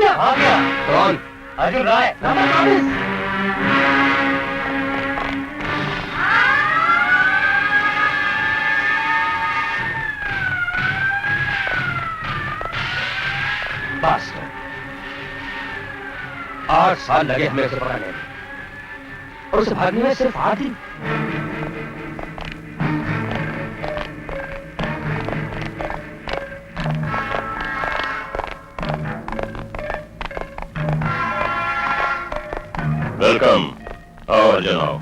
गया। आ गया। कौन? अर्जुन राय। नंबर 24। बास्टर। 8 साल लगे हमें उसे पकड़ने में और उसे भागने में सिर्फ 8 दिन। वेलकम। आओ अर्जुन आओ।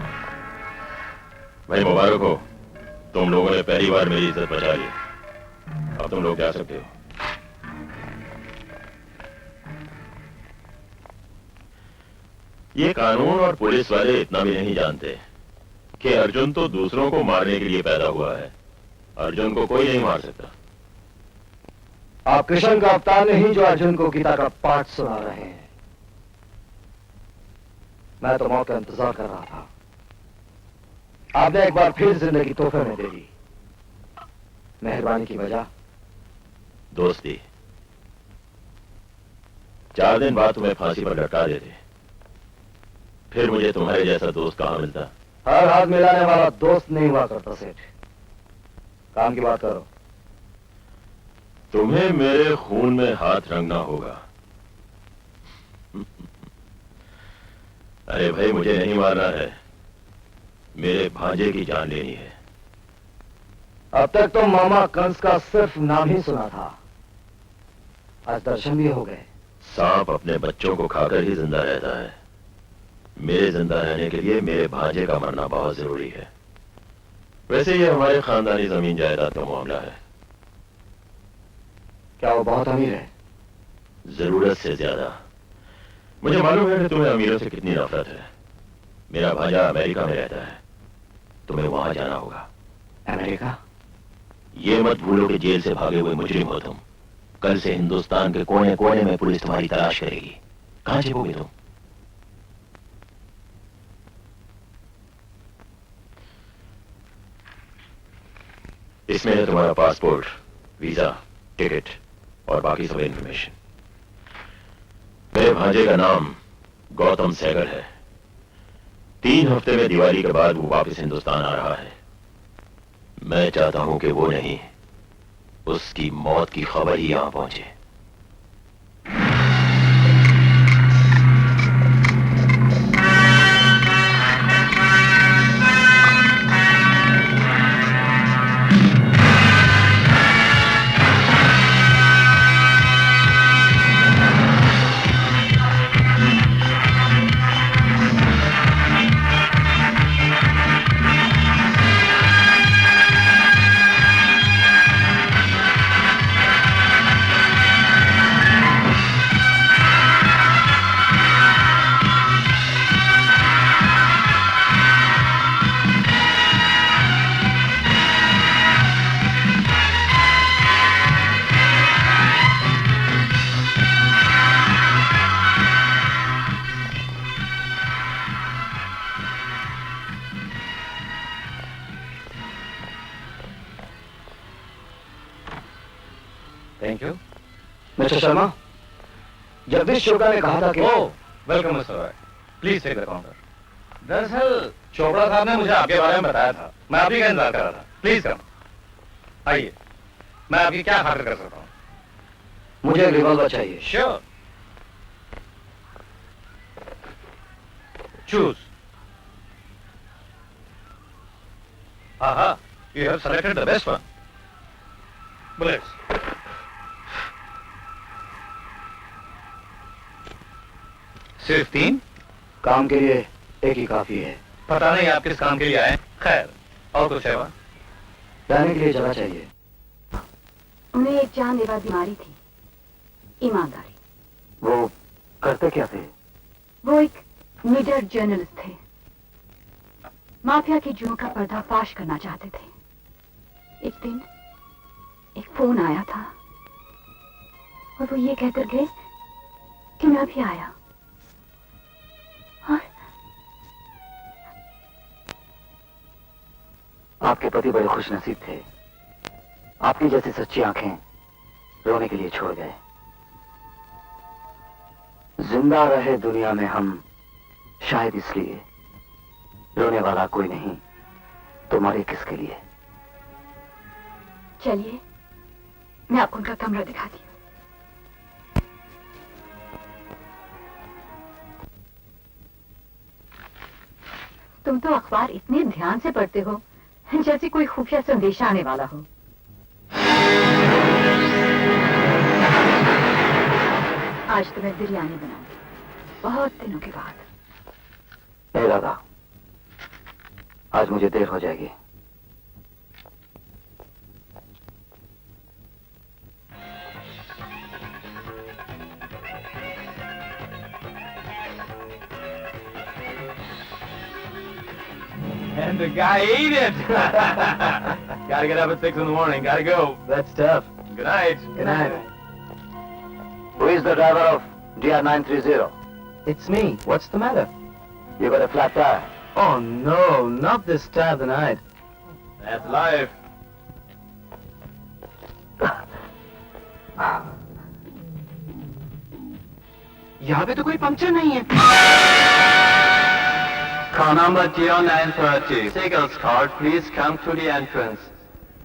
भाई मुबारक हो, तुम लोगों ने पहली बार मेरी इज्जत बचा ली। अब तुम लोग जा सकते हो। ये कानून और पुलिस वाले इतना भी नहीं जानते कि अर्जुन तो दूसरों को मारने के लिए पैदा हुआ है। अर्जुन को कोई नहीं मार सकता। आप कृष्ण का अवतार नहीं जो अर्जुन को गीता का पाठ सुना रहे हैं। मैं तो मौत का इंतजार कर रहा था। आपने एक बार फिर जिंदगी तोहफे में दे दी। मेहरबानी की वजह? दोस्ती। 4 दिन बाद तुम्हें फांसी पर लटका देते, फिर मुझे तुम्हारे जैसा दोस्त कहां मिलता। हर हाथ मिलाने वाला दोस्त नहीं हुआ करता सेठ। काम की बात करो। तुम्हें मेरे खून में हाथ रंगना होगा। अरे भाई, मुझे नहीं मारना है, मेरे भांजे की जान लेनी है। अब तक तो मामा कंस का सिर्फ नाम ही सुना था, आज दर्शन भी हो गए। सांप अपने बच्चों को खाकर ही जिंदा रहता है। मेरे जिंदा रहने के लिए मेरे भांजे का मरना बहुत जरूरी है। वैसे ये हमारे खानदानी जमीन जायदाद का मामला है। क्या वो बहुत अमीर है? जरूरत से ज्यादा। मुझे मालूम है कि तुम्हें अमीरों से कितनी नफरत है। मेरा भांजा अमेरिका में रहता है, तुम्हें वहां जाना होगा। अमेरिका? ये मत भूलो कि जेल से भागे हुए मुजरिम हो तुम। कल से हिंदुस्तान के कोने कोने में पुलिस तुम्हारी तलाश करेगी। कहां छिपोगे तुम? इसमें है तुम्हारा पासपोर्ट, वीजा, टिकट और बाकी सब इंफॉर्मेशन। मेरे भांजे का नाम गौतम सहगल है। 3 हफ्ते में दिवाली के बाद वो वापस हिंदुस्तान आ रहा है। मैं चाहता हूं कि वो नहीं, उसकी मौत की खबर ही यहां पहुंचे। Thank you. Mister Sharma, Jagdish Chopra ने कहा था कि welcome mister Roy, please take the counter. दरअसल चोपड़ा साहब ने मुझे आपके बारे में बताया था, मैं आप ही का इंतजार कर रहा था। प्लीज कम, आइए, मैं आपकी क्या खातिर कर सकता हूँ? मुझे एक रिवॉल्वर चाहिए। Sure, choose. aha, you have selected the best one. Bullets. सिर्फ 3? काम के लिए एक ही काफी है। पता नहीं आप किस काम के लिए आए। खैर, और कुछ सेवा? रहने के लिए जगह चाहिए। उन्हें एक जानलेवा बीमारी थी, ईमानदारी। वो करते क्या थे? वो एक निडर जर्नलिस्ट थे। माफिया के जुर्म का पर्दाफाश करना चाहते थे। एक दिन एक फोन आया था और वो ये कहकर गए कि मैं अभी आया। और आपके पति बड़े खुशनसीब थे। आपकी जैसी सच्ची आंखें रोने के लिए छोड़ गए। जिंदा रहे दुनिया में हम शायद इसलिए, रोने वाला कोई नहीं तो मरे किसके लिए। चलिए मैं आपको उनका कमरा दिखाती हूँ। तुम तो अखबार इतने ध्यान से पढ़ते हो जैसे कोई खुफिया संदेश आने वाला हो। आज तो मैं बिरयानी बनाऊंगी, बहुत दिनों के बाद। नहीं दादा, आज मुझे देर हो जाएगी। And the guy ate it! Gotta get up at 6 in the morning, gotta go. That's tough. Good night. Good night. Who is the driver of DR930? It's me. What's the matter? You got a flat tire. Oh no, not this time of the night. That's life. यहाँ पे तो कोई puncture नहीं है। Car number 0930. Seagull's car, please come to the entrance.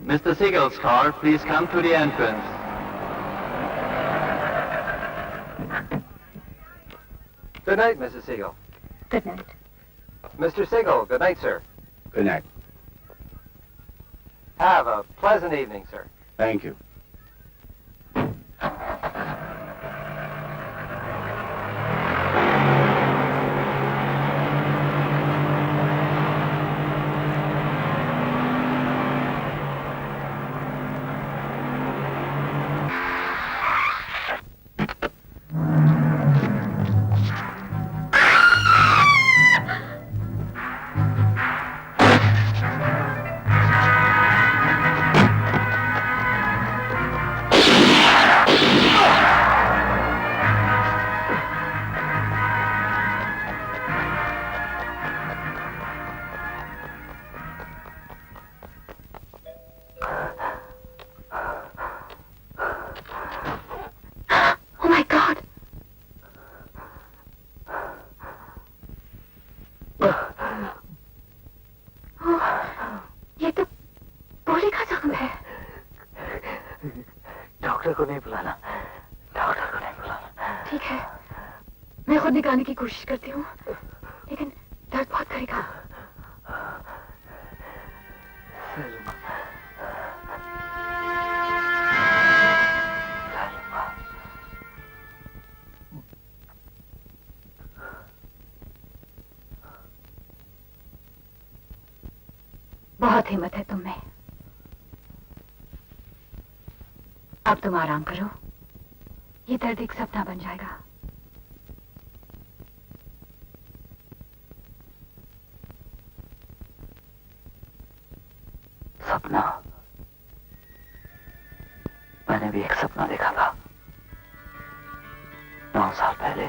Mr. Seagull's car, please come to the entrance. Good night, Mrs. Siegel. Good night. Mr. Siegel, good night, sir. Good night. Have a pleasant evening, sir. Thank you. Oh my God! ये तो गोली का जख्म है। Doctor को नहीं बुलाना, doctor को नहीं बुलाना। ठीक है, मैं खुद निकालने की कोशिश करती हूँ, लेकिन दर्द बहुत करेगा। बहुत हिम्मत है तुम में। अब तुम आराम करो, ये दर्द एक सपना बन जाएगा। सपना? मैंने भी एक सपना देखा था 9 साल पहले।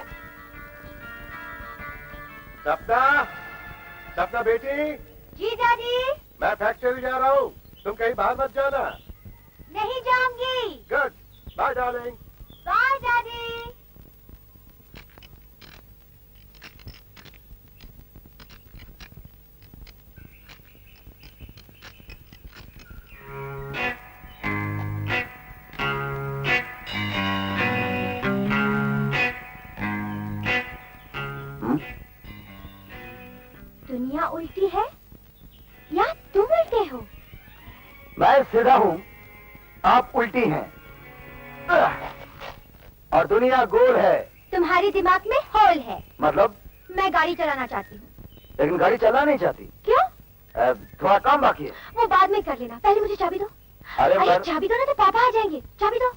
सपना, सपना बेटी, जी दादी। मैं फैक्ट्री जा रहा हूँ, तुम कहीं बाहर मत जाना। नहीं जाऊंगी। Good, bye darling. बाय दादी। दुनिया उल्टी है या तुम उल्टे हो? मैं सीधा हूं, आप उल्टी हैं। और दुनिया गोल है। तुम्हारे दिमाग में होल है। मतलब? मैं गाड़ी चलाना चाहती हूँ। लेकिन गाड़ी चला नहीं चाहती। क्यों? थोड़ा काम बाकी है। वो बाद में कर लेना, पहले मुझे चाबी दो। अरे अरे चाबी दो ना, तो पापा आ जाएंगे। चाबी दो।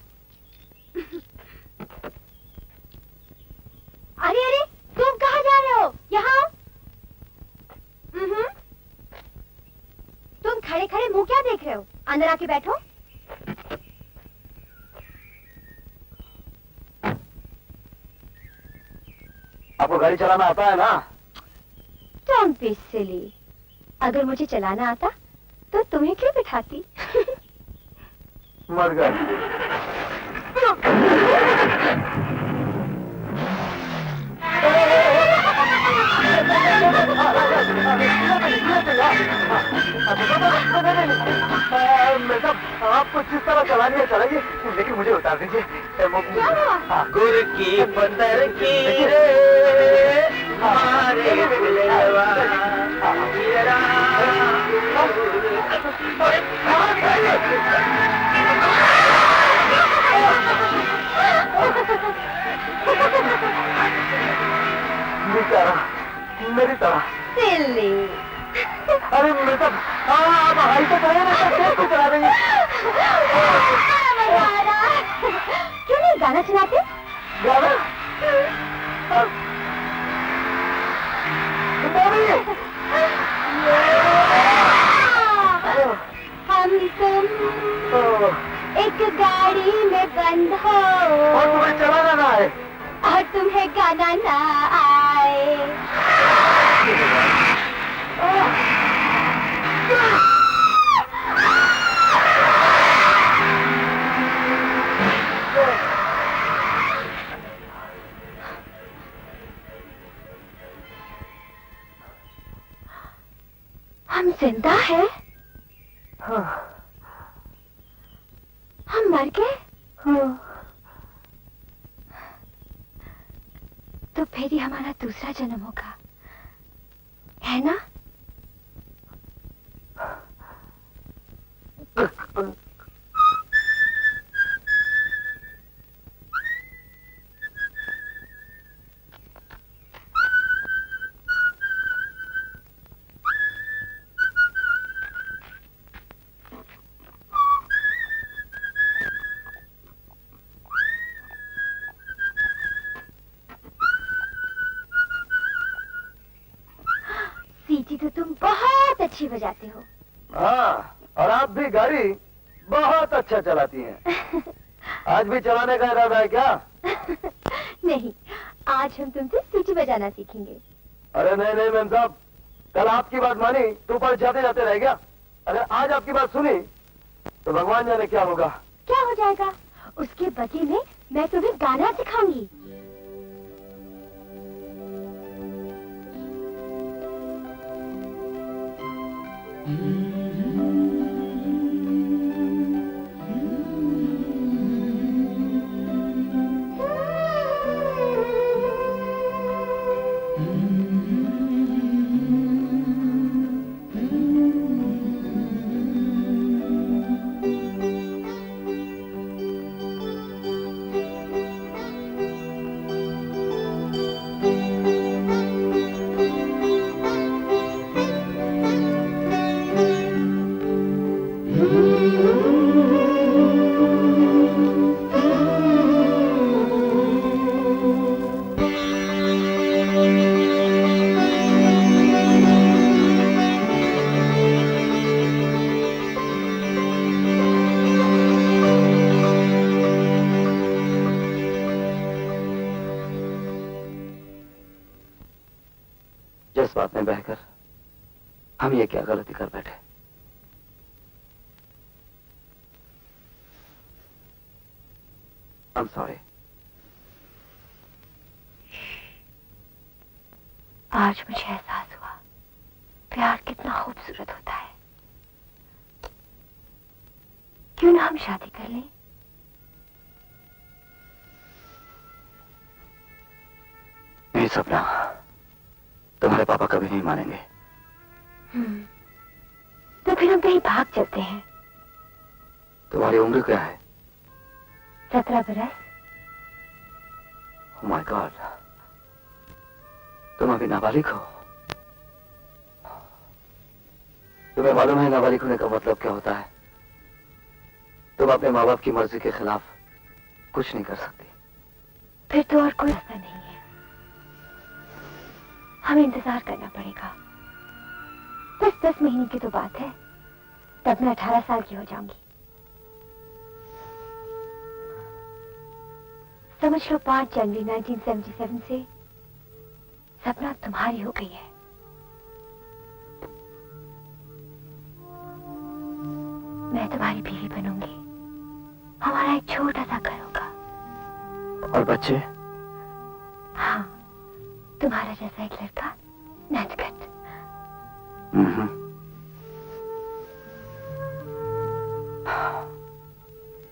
अरे अरे, तुम कहाँ जा रहे हो? यहाँ आओ। तुम खड़े खड़े मुंह क्या देख रहे हो? अंदर आके बैठो। आपको गाड़ी चलाना आता है ना? Don't be silly. अगर मुझे चलाना आता तो तुम्हें क्यों बिठाती? मर गए। आप कुछ इस तरह चलानी है चलाइए, लेकिन मुझे उतार दीजिए। गुर की पत्थर की रे हमारे दिलवा हीरा। मेरी तरह सिल्ली। अरे मतलब आप हाई तो करें ना, तो चला रही है। क्यों नहीं गाना सुनाते? गाना हम तुम एक गाड़ी में बंद हो और तुम्हें चलाना ना आए और तुम्हें गाना ना आए। हम जिंदा हैं? हाँ। हम मर गए? हाँ। तो फिर ही हमारा दूसरा जन्म होगा, है ना? सीटी तो तुम बहुत अच्छी बजाते हो। हाँ, और आप भी गाड़ी बहुत अच्छा चलाती हैं। आज भी चलाने का इरादा है क्या? नहीं, आज हम तुमसे सीटी बजाना सीखेंगे। अरे नहीं नहीं मैम साहब, कल आपकी बात मानी तो ऊपर जाते जाते रह गया। अगर आज आपकी बात सुनी तो भगवान जाने क्या होगा। क्या हो जाएगा? उसके बदले में मैं तुम्हें गाना सिखाऊंगी। जज्बात में बहकर हम ये क्या गलती कर बैठे। I'm sorry. आज मुझे एहसास हुआ प्यार कितना खूबसूरत होता है। क्यों ना हम शादी कर लें? नहीं सपना, तुम्हारे पापा कभी नहीं मानेंगे। तो फिर हम कहीं भाग चलते हैं। तुम्हारी उम्र क्या है? 17 बरस। Oh my God, तुम अभी नाबालिग हो। तुम्हें मालूम है नाबालिग होने का मतलब क्या होता है? तुम अपने माँ बाप की मर्जी के खिलाफ कुछ नहीं कर सकती। फिर तो और कोई रास्ता नहीं है। हमें इंतजार करना पड़ेगा। 10 महीने की तो बात है, तब मैं 18 साल की हो जाऊंगी। समझ लो 5 जनवरी 1977 से सपना तुम्हारी हो गई है। मैं तुम्हारी बीवी बनूंगी। हमारा एक छोटा सा घर होगा। और बच्चे? हाँ, तुम्हारा जैसा एक लड़का नटखट।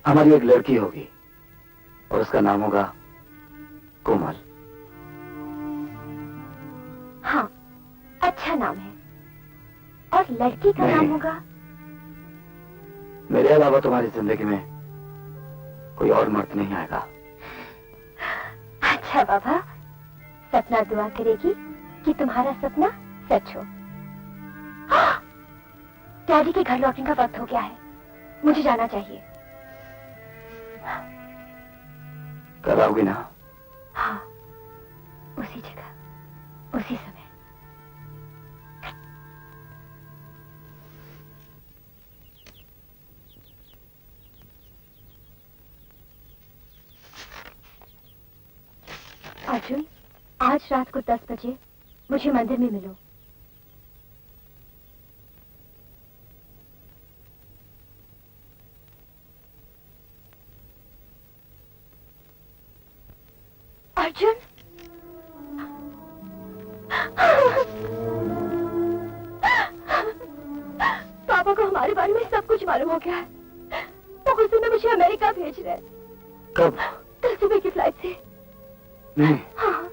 हमारी एक लड़की होगी और उसका नाम होगा कोमल। हाँ, अच्छा नाम है। और लड़की का नाम होगा? मेरे अलावा तुम्हारी जिंदगी में कोई और मर्द नहीं आएगा। अच्छा बाबा, सपना दुआ करेगी कि तुम्हारा सपना सच हो। डैडी के घर लौटने का वक्त हो गया है, मुझे जाना चाहिए। कल आओगी ना? हाँ, उसी जगह, उसी समय। अर्जुन, आज रात को 10 बजे मुझे मंदिर में मिलो। अर्जुन, पापा को हमारे बारे में सब कुछ मालूम हो गया है। वो गुस्से में मुझे अमेरिका भेज रहे हैं। कब? कल सुबह की फ्लाइट से। नहीं। हाँ।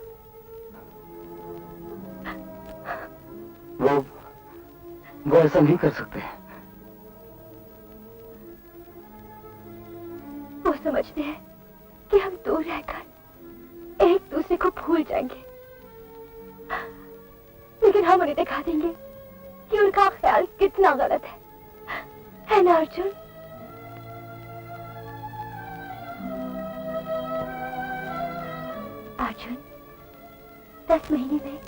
वो ऐसा नहीं कर सकते। वो समझते हैं कि हम दूर रहकर एक दूसरे को भूल जाएंगे, लेकिन हम उन्हें दिखा देंगे कि उनका ख्याल कितना गलत है ना अर्जुन? अर्जुन, 10 महीने में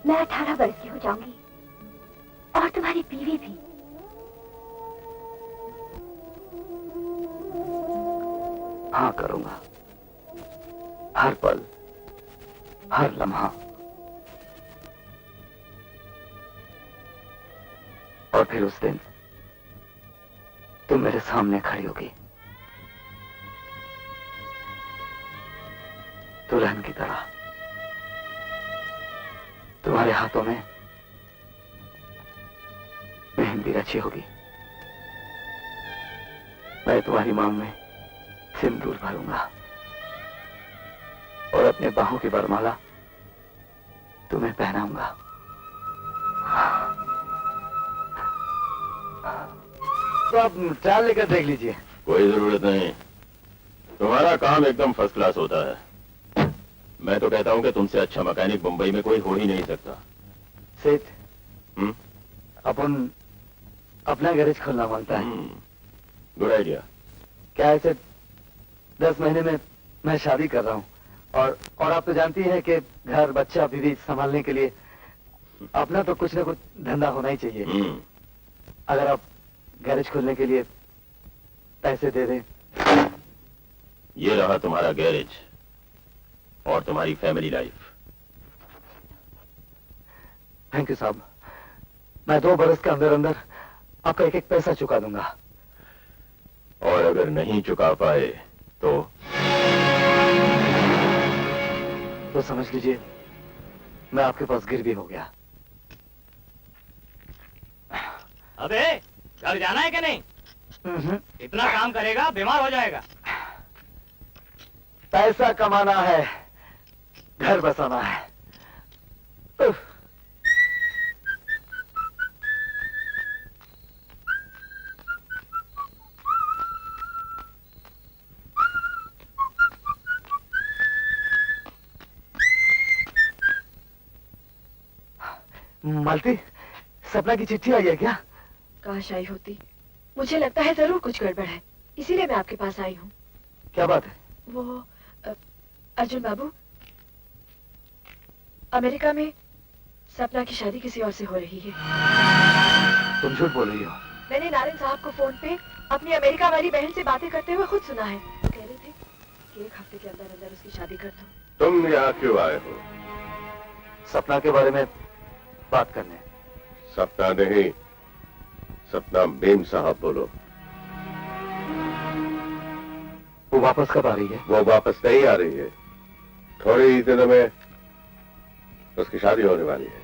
मैं 18 वर्ष की हो जाऊंगी और तुम्हारी बीवी भी। हाँ करूंगा, हर पल, हर लम्हा। और फिर उस दिन तुम मेरे सामने खड़ी होगी, दुल्हन की तरह। तुम्हारे हाथों में मेहंदी रची होगी, मैं तुम्हारी मांग में सिंदूर भरूंगा और अपने बाहों की वरमाला तुम्हें पहनाऊंगा। तो आप चाल लेकर देख लीजिए। कोई जरूरत नहीं, तुम्हारा काम एकदम फर्स्ट क्लास होता है। मैं तो कहता हूं कि तुमसे अच्छा मैकेनिक मुंबई में कोई हो ही नहीं सकता। सेठ, अपन अपना गैरेज खोलना मांगता है। Good idea. क्या है सेठ, 10 महीने में मैं शादी कर रहा हूँ और आप तो जानती हैं कि घर बच्चा बीवी संभालने के लिए अपना तो कुछ ना कुछ धंधा होना ही चाहिए। अगर आप गैरेज खोलने के लिए पैसे दे दें। ये रहा तुम्हारा गैरेज और तुम्हारी फैमिली लाइफ। थैंक यू साहब, मैं 2 बरस के अंदर अंदर आपका एक एक पैसा चुका दूंगा। और अगर नहीं चुका पाए तो समझ लीजिए मैं आपके पास गिरवी हो गया। अबे घर जाना है कि नहीं? इतना काम करेगा बीमार हो जाएगा। पैसा कमाना है, घर बसाना है। उफ। मालती, सपना की चिट्ठी आई है क्या? काश आई होती। मुझे लगता है जरूर कुछ गड़बड़ है, इसीलिए मैं आपके पास आई हूँ। क्या बात है? वो अर्जुन बाबू, अमेरिका में सपना की शादी किसी और से हो रही है। तुम झूठ बोल रही हो। मैंने नारायण साहब को फोन पे अपनी अमेरिका वाली बहन से बातें करते हुए खुद सुना है। कह रहे थे कि 1 हफ्ते के अंदर अंदर उसकी शादी कर दो। तुम यहाँ क्यों आए हो? सपना के बारे में बात करने। सपना नहीं, सपना बेम साहब बोलो। वो वापस कब आ रही है? वो वापस नहीं आ रही है, थोड़े ही दिनों में उसकी शादी होने वाली है।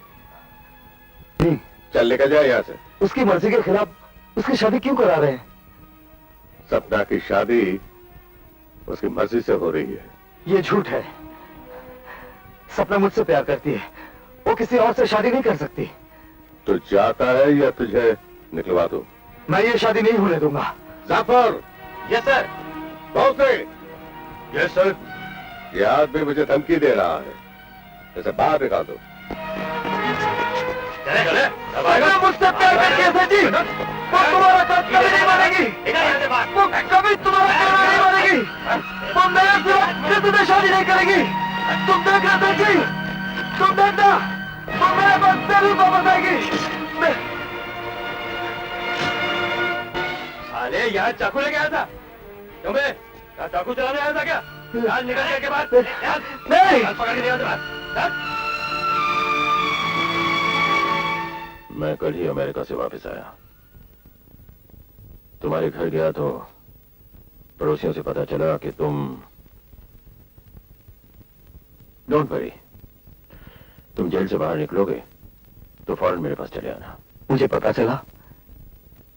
नहीं, चल निकल जाए यहाँ से। उसकी मर्जी के खिलाफ उसकी शादी क्यों करा रहे हैं? सपना की शादी उसकी मर्जी से हो रही है। ये झूठ है। सपना मुझसे प्यार करती है, वो किसी और से शादी नहीं कर सकती। तू जाता है या तुझे निकलवा दूं? मैं ये शादी नहीं होने दूंगा। जाफर! Yes sir. पहुंचे। Yes sir. ये आदमी मुझे धमकी दे रहा है, इसे बाहर निकाल दो। चले चले। सपना मुझसे प्यार करती है सर जी। वो तुम्हारा साथ कभी नहीं मानेगी। वो कभी तुम्हारा कहना नहीं मानेगी। वो मेरे सिवा किसी से शादी नहीं करेगी। तुम देखना सर जी, तुम देखना, वो मेरे पास जरूर वापस आएगी। साले यहाँ चाकू लेके आया था क्यों बे? यहाँ चाकू चलाने आया था क्या? आज निकलने के बाद नहीं। पकड़ के दिया था। मैं कल ही अमेरिका से वापस आया। तुम्हारे घर गया तो पड़ोसियों से पता चला कि तुम डोंट वरी, तुम जेल से बाहर निकलोगे तो फौरन मेरे पास चले आना। मुझे पता चला,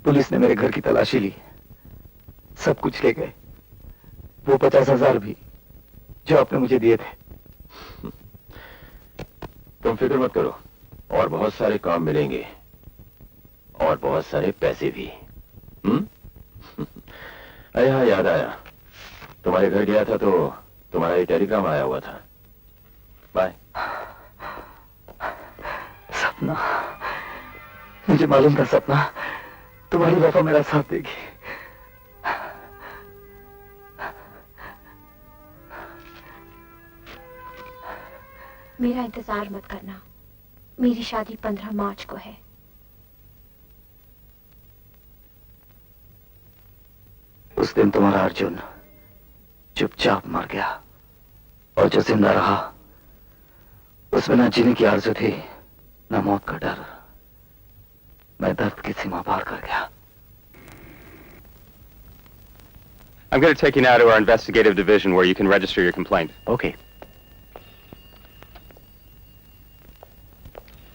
पुलिस ने मेरे घर की तलाशी ली, सब कुछ ले गए, वो 50,000 भी जो आपने मुझे दिए थे। तुम फिक्र मत करो, और बहुत सारे काम मिलेंगे और बहुत सारे पैसे भी। अरे हाँ, याद आया, तुम्हारे घर गया था तो तुम्हारा ये टेलीग्राम आया हुआ था। बाय। सपना, मुझे मालूम था सपना तुम्हारी वफा मेरा साथ देगी। मेरा इंतजार मत करना, मेरी शादी 15 मार्च को है। उस दिन तुम्हारा अर्जुन चुपचाप मर गया, और जो जिंदा रहा उसमें ना जीने की आरज़ू थी ना मौत का डर। मैं दर्द की सीमा पार कर गया। I'm going to take you now to our investigative division where you can register your complaint. Okay.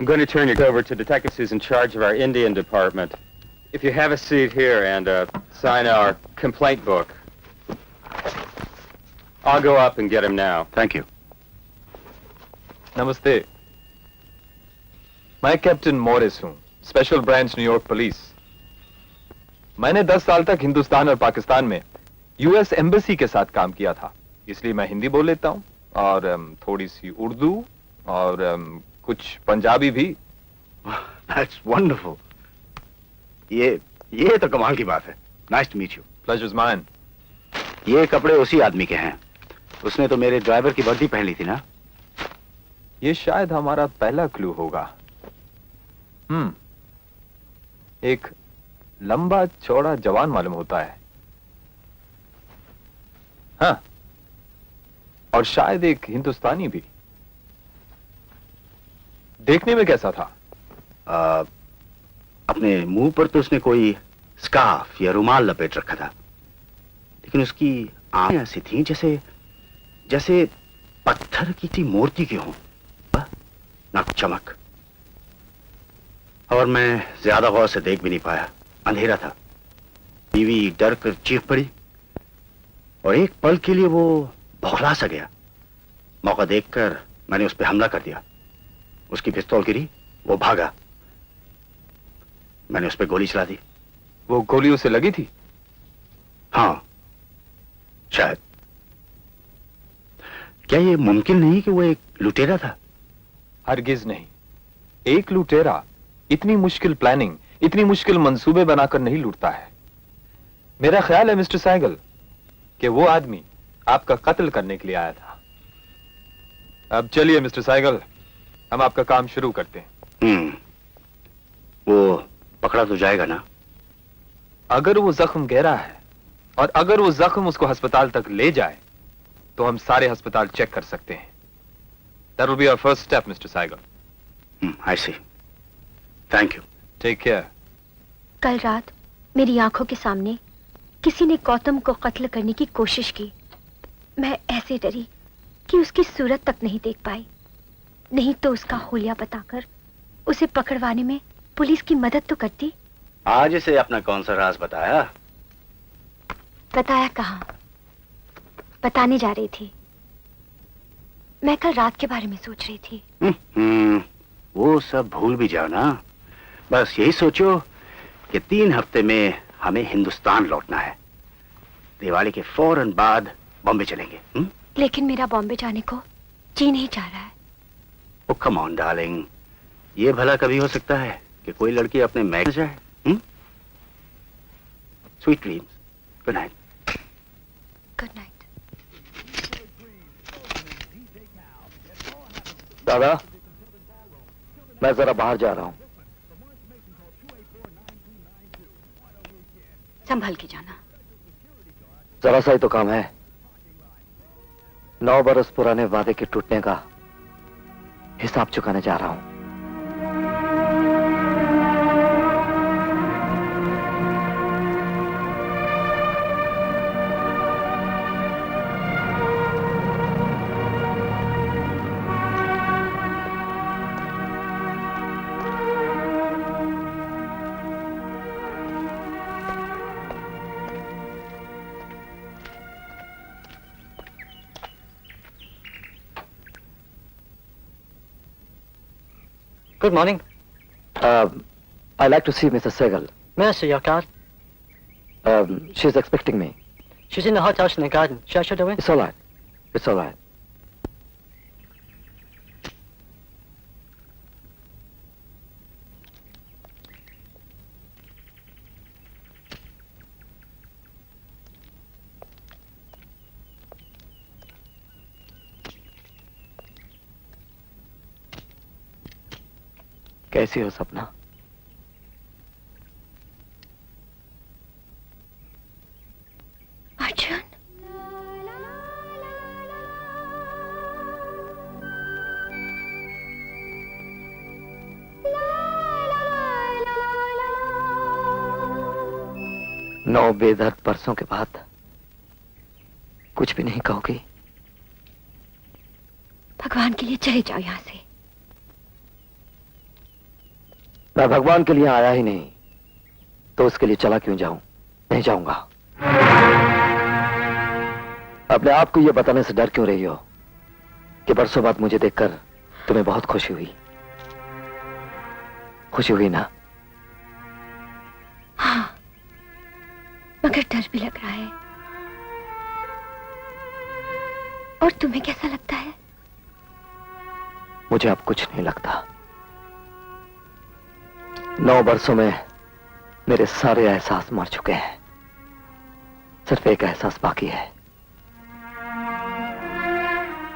I'm going to turn you over to detectives who's in charge of our Indian department. If you have a seat here and sign our complaint book. I'll go up and get him now. Thank you. नमस्ते, मैं captain Morris हूं, special branch New York police. मैंने 10 साल तक हिंदुस्तान और पाकिस्तान में US embassy के साथ काम किया था, इसलिए मैं हिंदी बोल लेता हूं और थोड़ी सी उर्दू और कुछ पंजाबी भी। That's wonderful. ये तो कमाल की बात है। Nice to meet you. Pleasure's mine. ये कपड़े उसी आदमी के हैं, उसने तो मेरे ड्राइवर की वर्दी पहन ली थी ना। ये शायद हमारा पहला क्लू होगा। एक लंबा चौड़ा जवान मालूम होता है, हाँ, और शायद एक हिंदुस्तानी भी। देखने में कैसा था? अपने मुंह पर तो उसने कोई स्कार्फ या रुमाल लपेट रखा था, लेकिन उसकी आंखें ऐसी थीं जैसे जैसे पत्थर की सी मूर्ति की हों, ना चमक। और मैं ज्यादा गौर से देख भी नहीं पाया, अंधेरा था। बीवी डर कर चीख पड़ी और एक पल के लिए वो बौखला सा गया। मौका देखकर मैंने उस पर हमला कर दिया। उसकी पिस्तौल गिरी, वो भागा, मैंने उस पर गोली चला दी। वो गोली उसे लगी थी? हाँ, शायद। क्या ये मुमकिन नहीं कि वो एक लुटेरा था? हरगिज नहीं। एक लुटेरा इतनी मुश्किल प्लानिंग, इतनी मुश्किल मंसूबे बनाकर नहीं लूटता है। मेरा ख्याल है मिस्टर सहगल कि वो आदमी आपका कत्ल करने के लिए आया था। अब चलिए मिस्टर सहगल, हम आपका काम शुरू करते हैं। वो पकड़ा तो जाएगा ना? अगर वो जख्म गहरा है और अगर वो जख्म उसको अस्पताल तक ले जाए तो हम सारे अस्पताल चेक कर सकते हैं। That will be our first step, Mr. Saigal. I see. Thank you. Take care. कल रात मेरी आंखों के सामने किसी ने गौतम को कत्ल करने की कोशिश की। मैं ऐसे डरी कि उसकी सूरत तक नहीं देख पाई। नहीं तो उसका होलिया बताकर उसे पकड़वाने में पुलिस की मदद तो करती। आज इसे अपना कौन सा राज बताया? बताया कहाँ, बताने जा रही थी। मैं कल रात के बारे में सोच रही थी। वो सब भूल भी जाओ ना। बस यही सोचो कि 3 हफ्ते में हमें हिंदुस्तान लौटना है। दिवाली के फौरन बाद बॉम्बे चलेंगे। लेकिन मेरा बॉम्बे जाने को जी नहीं चाह रहा है। ओ कम ऑन डार्लिंग, ये भला कभी हो सकता है कि कोई लड़की अपने मैच जाए? Sweet dreams, good night. Good night. दादा, मैं जरा बाहर जा रहा हूं। संभल के जाना। जरा सा ही तो काम है। 9 बरस पुराने वादे के टूटने का हिसाब चुकाने जा रहा हूं। Good morning. I'd like to see Mrs. Sehgal. May I see your card? She's expecting me. She's in the hothouse in the garden. Shall I show her in? It's all right. It's all right. कैसी हो सपना? अर्जुन, नौ बेदर्द बरसों के बाद कुछ भी नहीं कहोगी? भगवान के लिए चले जाओ यहां से। मैं भगवान के लिए आया ही नहीं तो उसके लिए चला क्यों जाऊं? नहीं जाऊंगा। अपने आप को यह बताने से डर क्यों रही हो कि बरसों बाद मुझे देखकर तुम्हें बहुत खुशी हुई? खुशी हुई ना? हाँ, मगर डर भी लग रहा है। और तुम्हें कैसा लगता है? मुझे अब कुछ नहीं लगता। 9 बरसों में मेरे सारे एहसास मर चुके हैं। सिर्फ एक एहसास बाकी है,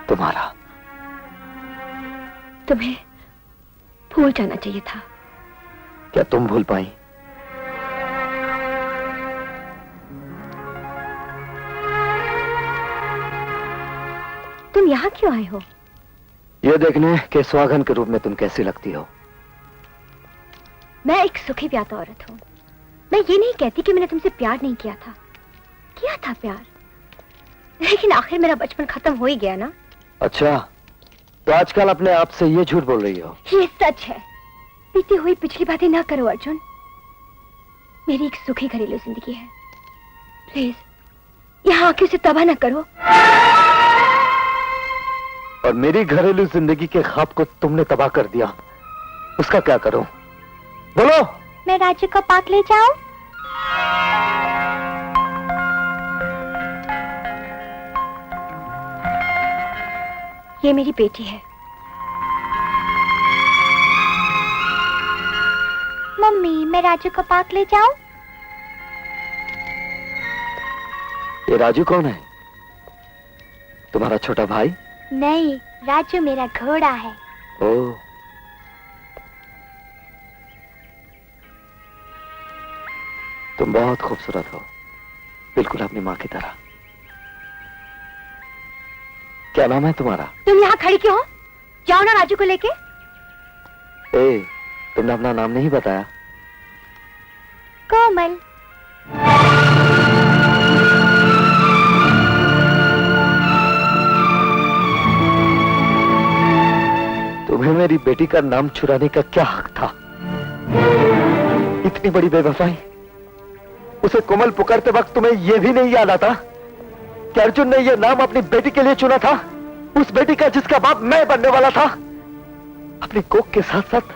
तुम्हारा। तुम्हें भूल जाना चाहिए था। क्या तुम भूल पाई? तुम यहाँ क्यों आए हो? यह देखने के सुहागन के रूप में तुम कैसी लगती हो। मैं एक सुखी प्यासा औरत हूँ। मैं ये नहीं कहती कि मैंने तुमसे प्यार नहीं किया था। किया था प्यार, लेकिन आखिर मेरा बचपन खत्म हो ही गया ना। अच्छा, तो आजकल अपने आप से ये झूठ बोल रही हो? ये सच है। बीती हुई पिछली बातें ना करो अर्जुन। मेरी एक सुखी घरेलू जिंदगी है। प्लीज यहाँ आके उसे तबाह ना करो। और मेरी घरेलू जिंदगी के ख्वाब को तुमने तबाह कर दिया, उसका क्या करूं? बोलो। मैं राजू को पार्क ले जाऊं? ये मेरी बेटी है। मम्मी, मैं राजू को पार्क ले जाऊं? ये राजू कौन है? तुम्हारा छोटा भाई? नहीं, राजू मेरा घोड़ा है। ओह, तुम बहुत खूबसूरत हो, बिल्कुल अपनी माँ की तरह। क्या नाम है तुम्हारा? तुम यहाँ खड़ी क्यों हो? जाओ ना राजू को लेके। ए, तुमने अपना नाम नहीं बताया। कोमल। तुम्हें मेरी बेटी का नाम चुराने का क्या हक था? इतनी बड़ी बेवफाई। उसे कोमल पुकारते वक्त तुम्हें यह भी नहीं याद आता कि अर्जुन ने यह नाम अपनी बेटी के लिए चुना था, उस बेटी का जिसका बाप मैं बनने वाला था। अपनी कोख के साथ साथ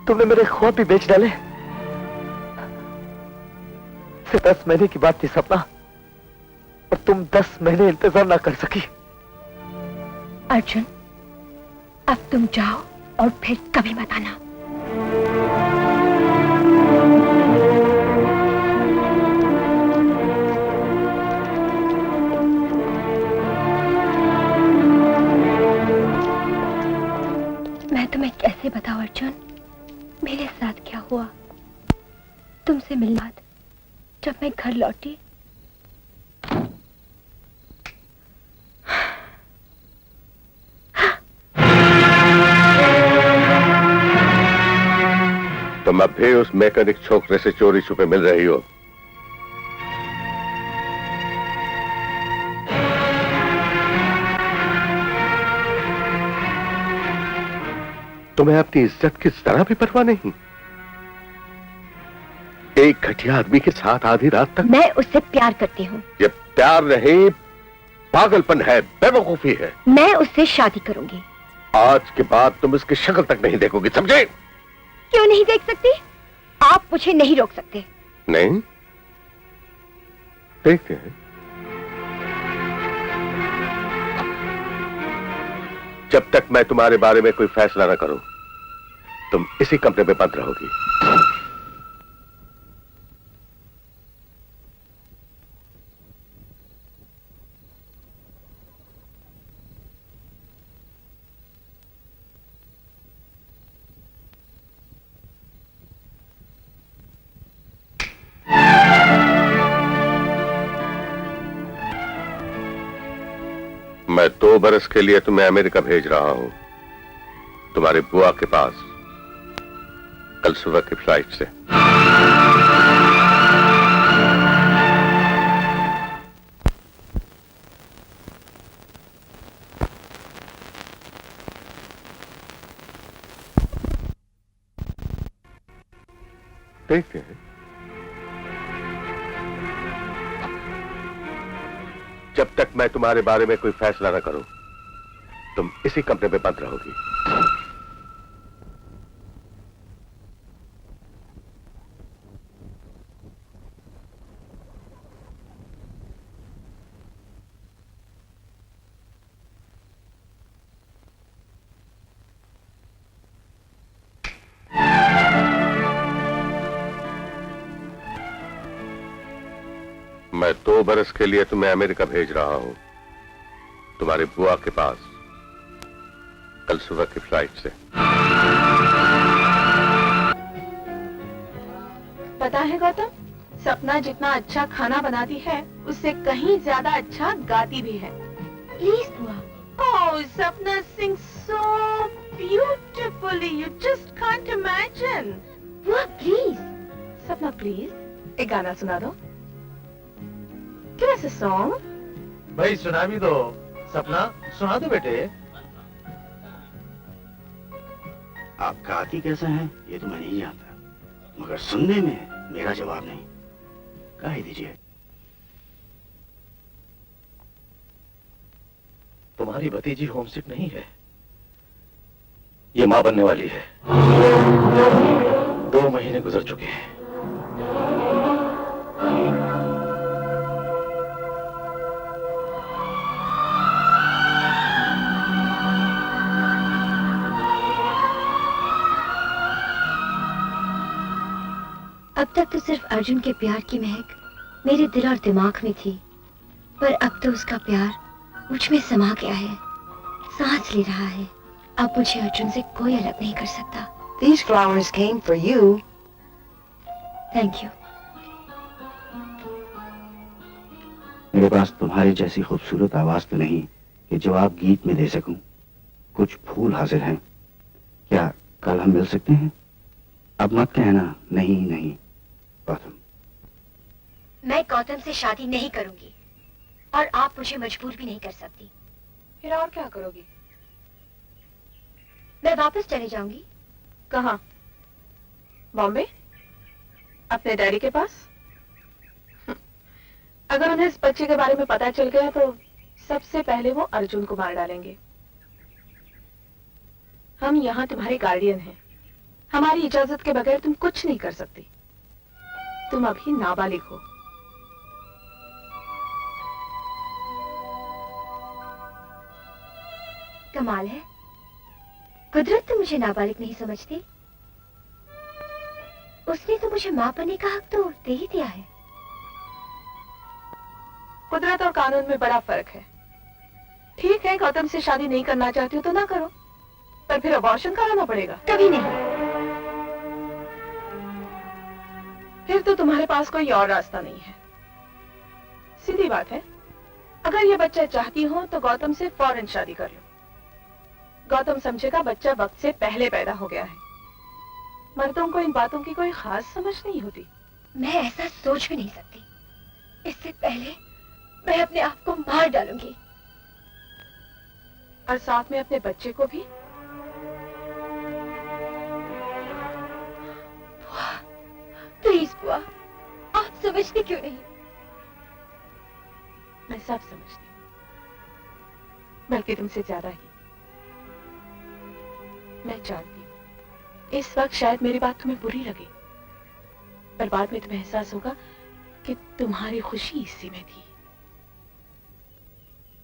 तुमने मेरे ख्वाब भी बेच डाले। सिर्फ 10 महीने की बात थी सपना, और तुम 10 महीने इंतजार ना कर सकी। अर्जुन, अब तुम जाओ और फिर कभी मत आना। मैं तुम्हें कैसे बताऊं अर्जुन, मेरे साथ क्या हुआ। तुमसे मिलने बाद जब मैं घर लौटी, तुम अब भी उस मैकेनिक छोकरे से चोरी छुपे मिल रही हो। तुम्हें अपनी इज्जत की जरा भी परवाह नहीं। एक घटिया आदमी के साथ आधी रात तक। मैं उससे प्यार करती हूँ। ये प्यार नहीं, पागलपन है, बेवकूफी है। मैं उससे शादी करूंगी। आज के बाद तुम इसकी शक्ल तक नहीं देखोगी, समझे? क्यों नहीं देख सकती? आप मुझे नहीं रोक सकते। नहीं, देखते हैं। जब तक मैं तुम्हारे बारे में कोई फैसला ना करूं, तुम इसी कमरे में बंद रहोगी। मैं 2 बरस के लिए तुम्हें अमेरिका भेज रहा हूं, तुम्हारी बुआ के पास, कल सुबह की फ्लाइट से। देखते हैं। जब तक मैं तुम्हारे बारे में कोई फैसला ना करूं, तुम इसी कमरे में बंद रहोगी। मैं 2 बरस के लिए तुम्हें अमेरिका भेज रहा हूं, तुम्हारी बुआ के पास, कल सुबह की फ्लाइट से। पता है गौतम, सपना जितना अच्छा खाना बनाती है, उससे कहीं ज्यादा अच्छा गाती भी है। प्लीज बुआ। Oh, Sapna sings so beautifully. You just can't imagine. बुआ प्लीज। सपना प्लीज, एक गाना सुना दो। Give us a song. भाई सुना भी दो। सपना सुना दो बेटे। आप गाती कैसे हैं ये तो मैं नहीं जानता, मगर सुनने में मेरा जवाब नहीं। गा ही दीजिए। तुम्हारी भतीजी होमसिक नहीं है, ये मां बनने वाली है। 2 महीने गुजर चुके हैं। अब तक तो सिर्फ अर्जुन के प्यार की महक मेरे दिल और दिमाग में थी, पर अब तो उसका प्यार मुझ में समा गया है, सांस ले रहा है। अब मुझे अर्जुन से कोई अलग नहीं कर सकता। These flowers came for you. Thank you. मेरे पास तुम्हारी जैसी खूबसूरत आवाज तो नहीं कि जवाब गीत में दे सकूं। कुछ फूल हाजिर हैं, क्या कल हम मिल सकते हैं? अब मत कहना नहीं नहीं। गौतम, मैं गौतम से शादी नहीं करूंगी और आप मुझे मजबूर भी नहीं कर सकती। फिर और क्या करोगी? मैं वापस चले जाऊंगी। कहाँ? बॉम्बे? अपने डैडी के पास? अगर उन्हें इस बच्चे के बारे में पता चल गया तो सबसे पहले वो अर्जुन को मार डालेंगे। हम यहाँ तुम्हारे गार्डियन हैं। हमारी इजाजत के बगैर तुम कुछ नहीं कर सकती। तुम अभी नाबालिग हो। कमाल है, कुदरत तो मुझे नाबालिग नहीं समझती। उसने तो मुझे मां बनने का हक तो दे ही दिया है। कुदरत और कानून में बड़ा फर्क है। ठीक है, गौतम से शादी नहीं करना चाहती हो तो ना करो, पर फिर अबॉर्शन कराना पड़ेगा। कभी नहीं। फिर तो तुम्हारे पास कोई और रास्ता नहीं है। सीधी बात है, अगर ये बच्चा चाहती हो तो गौतम से फौरन शादी कर लो। गौतम समझेगा बच्चा वक्त से पहले पैदा हो गया है। मर्दों को इन बातों की कोई खास समझ नहीं होती। मैं ऐसा सोच भी नहीं सकती। इससे पहले मैं अपने आप को मार डालूंगी। और साथ में अपने बच्चे को भी। प्लीज बुआ, आप समझती क्यों नहीं? मैं सब समझती हूँ, बल्कि तुमसे ज्यादा ही। मैं जानती हूँ इस वक्त शायद मेरी बात तुम्हें बुरी लगे, पर बाद में तुम्हें एहसास होगा कि तुम्हारी खुशी इसी में थी।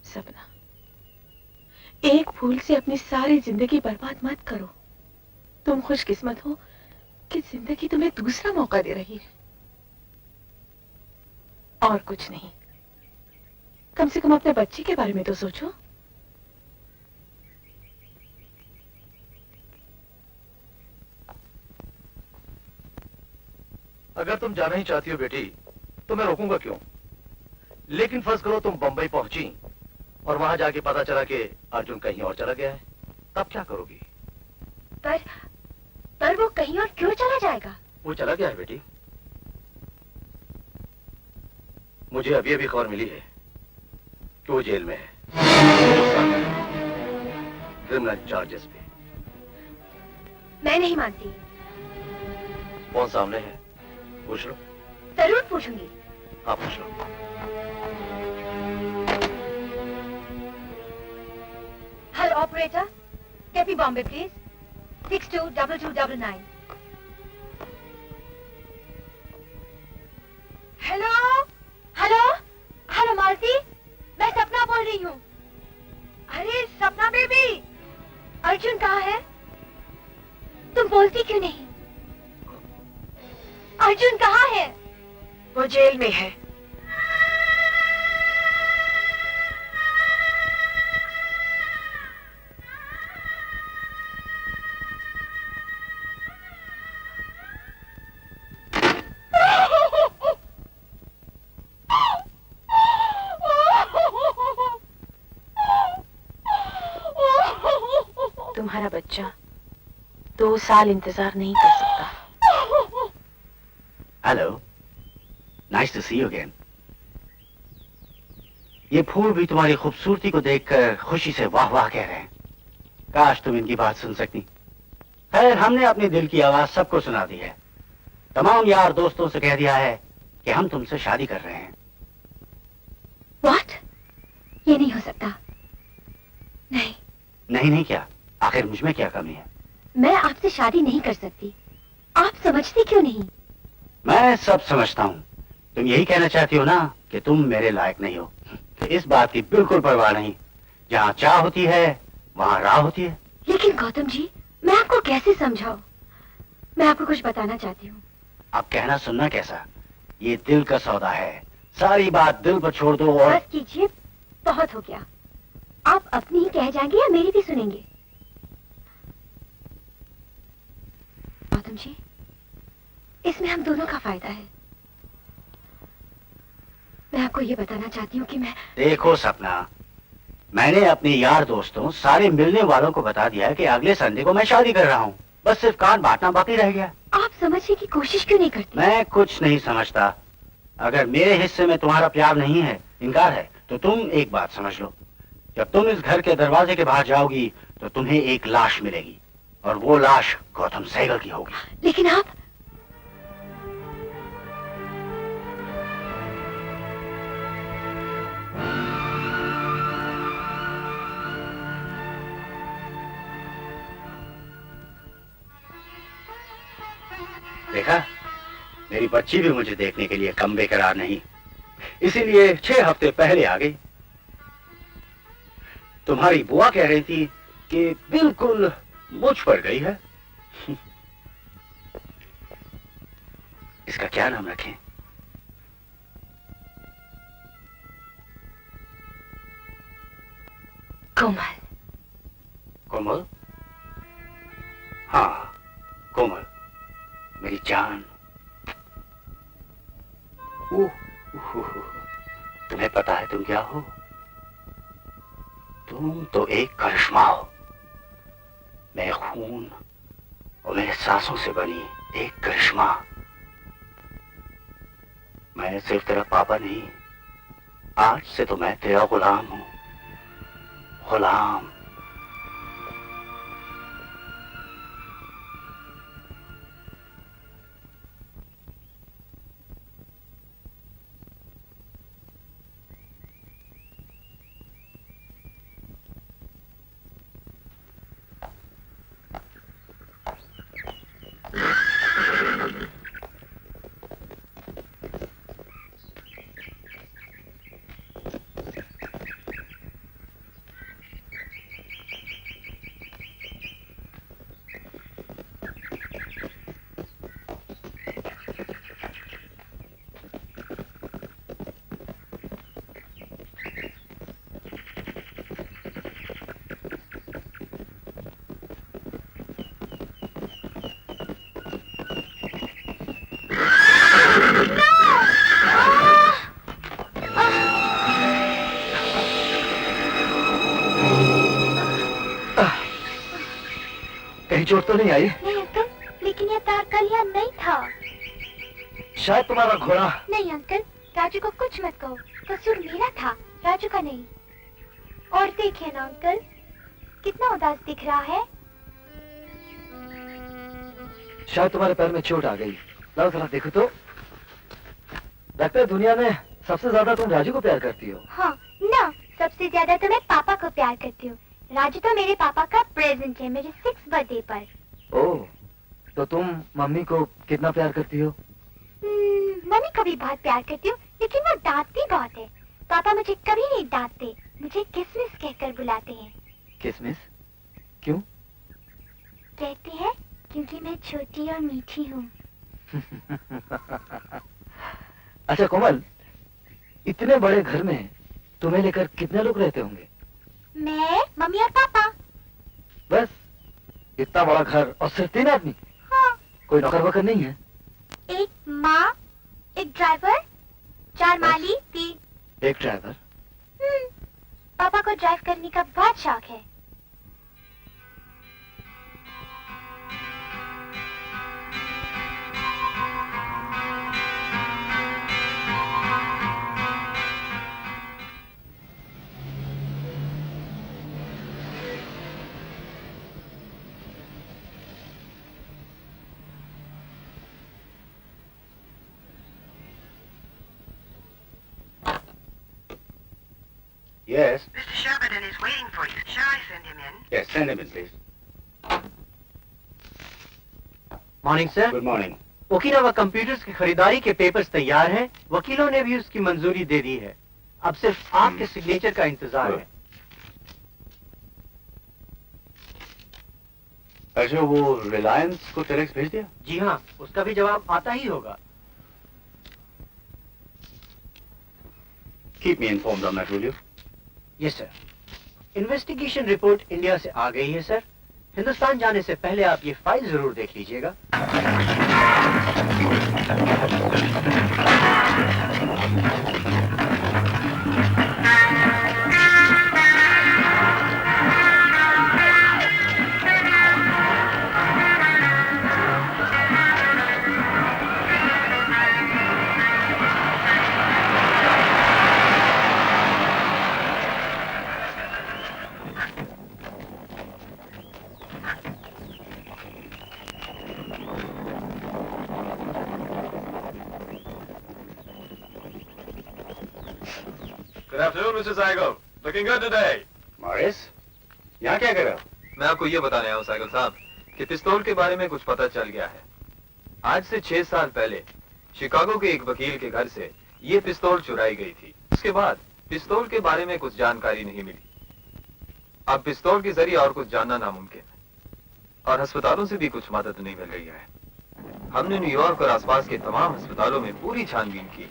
सपना, एक भूल से अपनी सारी जिंदगी बर्बाद मत करो। तुम खुशकिस्मत हो कि जिंदगी तुम्हें दूसरा मौका दे रही है, और कुछ नहीं। कम से कम अपने बच्चे के बारे में तो सोचो। अगर तुम जाना ही चाहती हो बेटी तो मैं रोकूंगा क्यों? लेकिन फर्ज करो तुम बंबई पहुंची और वहां जाके पता चला कि अर्जुन कहीं और चला गया है, तब क्या करोगी? पर वो कहीं और क्यों चला जाएगा? वो चला गया है बेटी। मुझे अभी अभी खबर मिली है कि वो जेल में है, क्रिमिनल चार्जेस पे। मैं नहीं मानती। कौन सामने है? पूछ लो। जरूर पूछूंगी। हाँ पूछ लो। Hello operator, get me Bombay please. 622299। Hello hello hello Malati, मैं सपना बोल रही हूँ। अरे सपना बेबी, अर्जुन कहाँ है? तुम बोलती क्यों नहीं? अर्जुन कहाँ है? वो जेल में है। तुम्हारा बच्चा 2 साल इंतजार नहीं कर सकता। Hello, nice to see you again. ये फूल भी तुम्हारी खूबसूरती को देखकर खुशी से वाह वाह कह रहे हैं। काश तुम इनकी बात सुन सकती। खैर, हमने अपने दिल की आवाज सबको सुना दी है। तमाम यार दोस्तों से कह दिया है कि हम तुमसे शादी कर रहे हैं। What? ये नहीं हो सकता। नहीं नहीं क्या? आखिर मुझ में क्या कमी है? मैं आपसे शादी नहीं कर सकती। आप समझती क्यों नहीं? मैं सब समझता हूँ। तुम यही कहना चाहती हो ना कि तुम मेरे लायक नहीं हो। इस बात की बिल्कुल परवाह नहीं। जहाँ चाह होती है वहाँ राह होती है। लेकिन गौतम जी, मैं आपको कैसे समझाऊं? मैं आपको कुछ बताना चाहती हूँ। आप कहना सुनना कैसा? ये दिल का सौदा है। सारी बात दिल पर छोड़ दो और बस कीजिए, बहुत हो गया। आप अपनी ही कह जाएंगे या मेरी भी सुनेंगे? गौतम जी, इसमें हम दोनों का फायदा है। मैं आपको ये बताना चाहती हूँ कि मैं... देखो सपना, मैंने अपने यार दोस्तों सारे मिलने वालों को बता दिया है कि अगले संडे को मैं शादी कर रहा हूँ। बस सिर्फ कान बांटना बाकी रह गया। आप समझने की कोशिश क्यों नहीं करती? मैं कुछ नहीं समझता। अगर मेरे हिस्से में तुम्हारा प्यार नहीं है, इनकार है, तो तुम एक बात समझ लो। जब तुम इस घर के दरवाजे के बाहर जाओगी तो तुम्हें एक लाश मिलेगी। और वो लाश गौतम सहगल की होगी। लेकिन आप देखा, मेरी बच्ची भी मुझे देखने के लिए कम बेकरार नहीं, इसीलिए 6 हफ्ते पहले आ गई। तुम्हारी बुआ कह रही थी कि बिल्कुल मुझ पर गई है। इसका क्या नाम रखें? कोमल। कोमल? हाँ, कोमल, मेरी जान। तुम्हें पता है तुम क्या हो? तुम तो एक करिश्मा हो। मैं खून और मेरे सांसों से बनी एक करिश्मा। मैं सिर्फ तेरा पापा नहीं, आज से तो मैं तेरा गुलाम हूं। गुलाम। कहीं चोट तो नहीं आई? नहीं अंकल, लेकिन ये तार कल यहाँ नहीं था। शायद तुम्हारा घोड़ा। नहीं अंकल, राजू को कुछ मत कहो, कसूर मेरा था, राजू का नहीं। और देखिए ना अंकल, कितना उदास दिख रहा है। शायद तुम्हारे पैर में चोट आ गई। लाओ जरा देखो तो। लगता है दुनिया में सबसे ज्यादा तुम राजू को प्यार करती हो। हाँ ना, सबसे ज्यादा तो मैं पापा को प्यार करती हूँ। राजू तो मेरे पापा का प्रेजेंट है मेरे 6th बर्थडे पर। ओह, तो तुम मम्मी को कितना प्यार करती हो? मम्मी को भी बहुत प्यार करती हूँ, लेकिन वो डांटती बहुत है। पापा मुझे कभी नहीं डांटते, मुझे किसमिस कहकर बुलाते हैं। किसमिस? क्यों? कहते हैं क्योंकि मैं छोटी और मीठी हूँ। अच्छा कोमल, इतने बड़े घर में तुम्हें लेकर कितने लोग रहते होंगे? मैं, मम्मी और पापा। बस इतना बड़ा घर और सिर्फ 3 आदमी? हाँ। कोई नौकर वोकर नहीं है? एक माँ, एक ड्राइवर, 4 माली, 3। एक ड्राइवर? पापा को ड्राइव करने का बहुत शौक है। Yes. Mr. Sheridan is waiting for you. Shall I send him in? Yes, send him in, please. Morning sir. Good morning. Okinawa computers की खरीदारी के पेपर्स तैयार हैं। वकीलों ने भी उसकी मंजूरी दे दी है। अब सिर्फ आपके सिग्नेचर का इंतजार है। अच्छा, वो रिलायंस को टेलेक्स भेज दिया? जी हाँ, उसका भी जवाब आता ही होगा। Keep me informed on that, will you? Yes sir. Investigation report India से आ गई है सर। हिंदुस्तान जाने से पहले आप ये फाइल जरूर देख लीजिएगा। Good afternoon, Mr. Saigel. Looking good today. Morris, यहाँ क्या कर रहे हो? मैं आपको ये बताने आया हूँ साइकिल साहब कि पिस्तौल के बारे में कुछ पता चल गया है। आज से 6 साल पहले शिकागो के एक वकील के घर से ये पिस्तौल चुराई गई थी। उसके बाद पिस्तौल के बारे में कुछ जानकारी नहीं मिली। अब पिस्तौल के जरिए और कुछ जानना नामुमकिन है और अस्पतालों से भी कुछ मदद नहीं मिल रही है। हमने न्यूयॉर्क और आसपास के तमाम अस्पतालों में पूरी छानबीन की,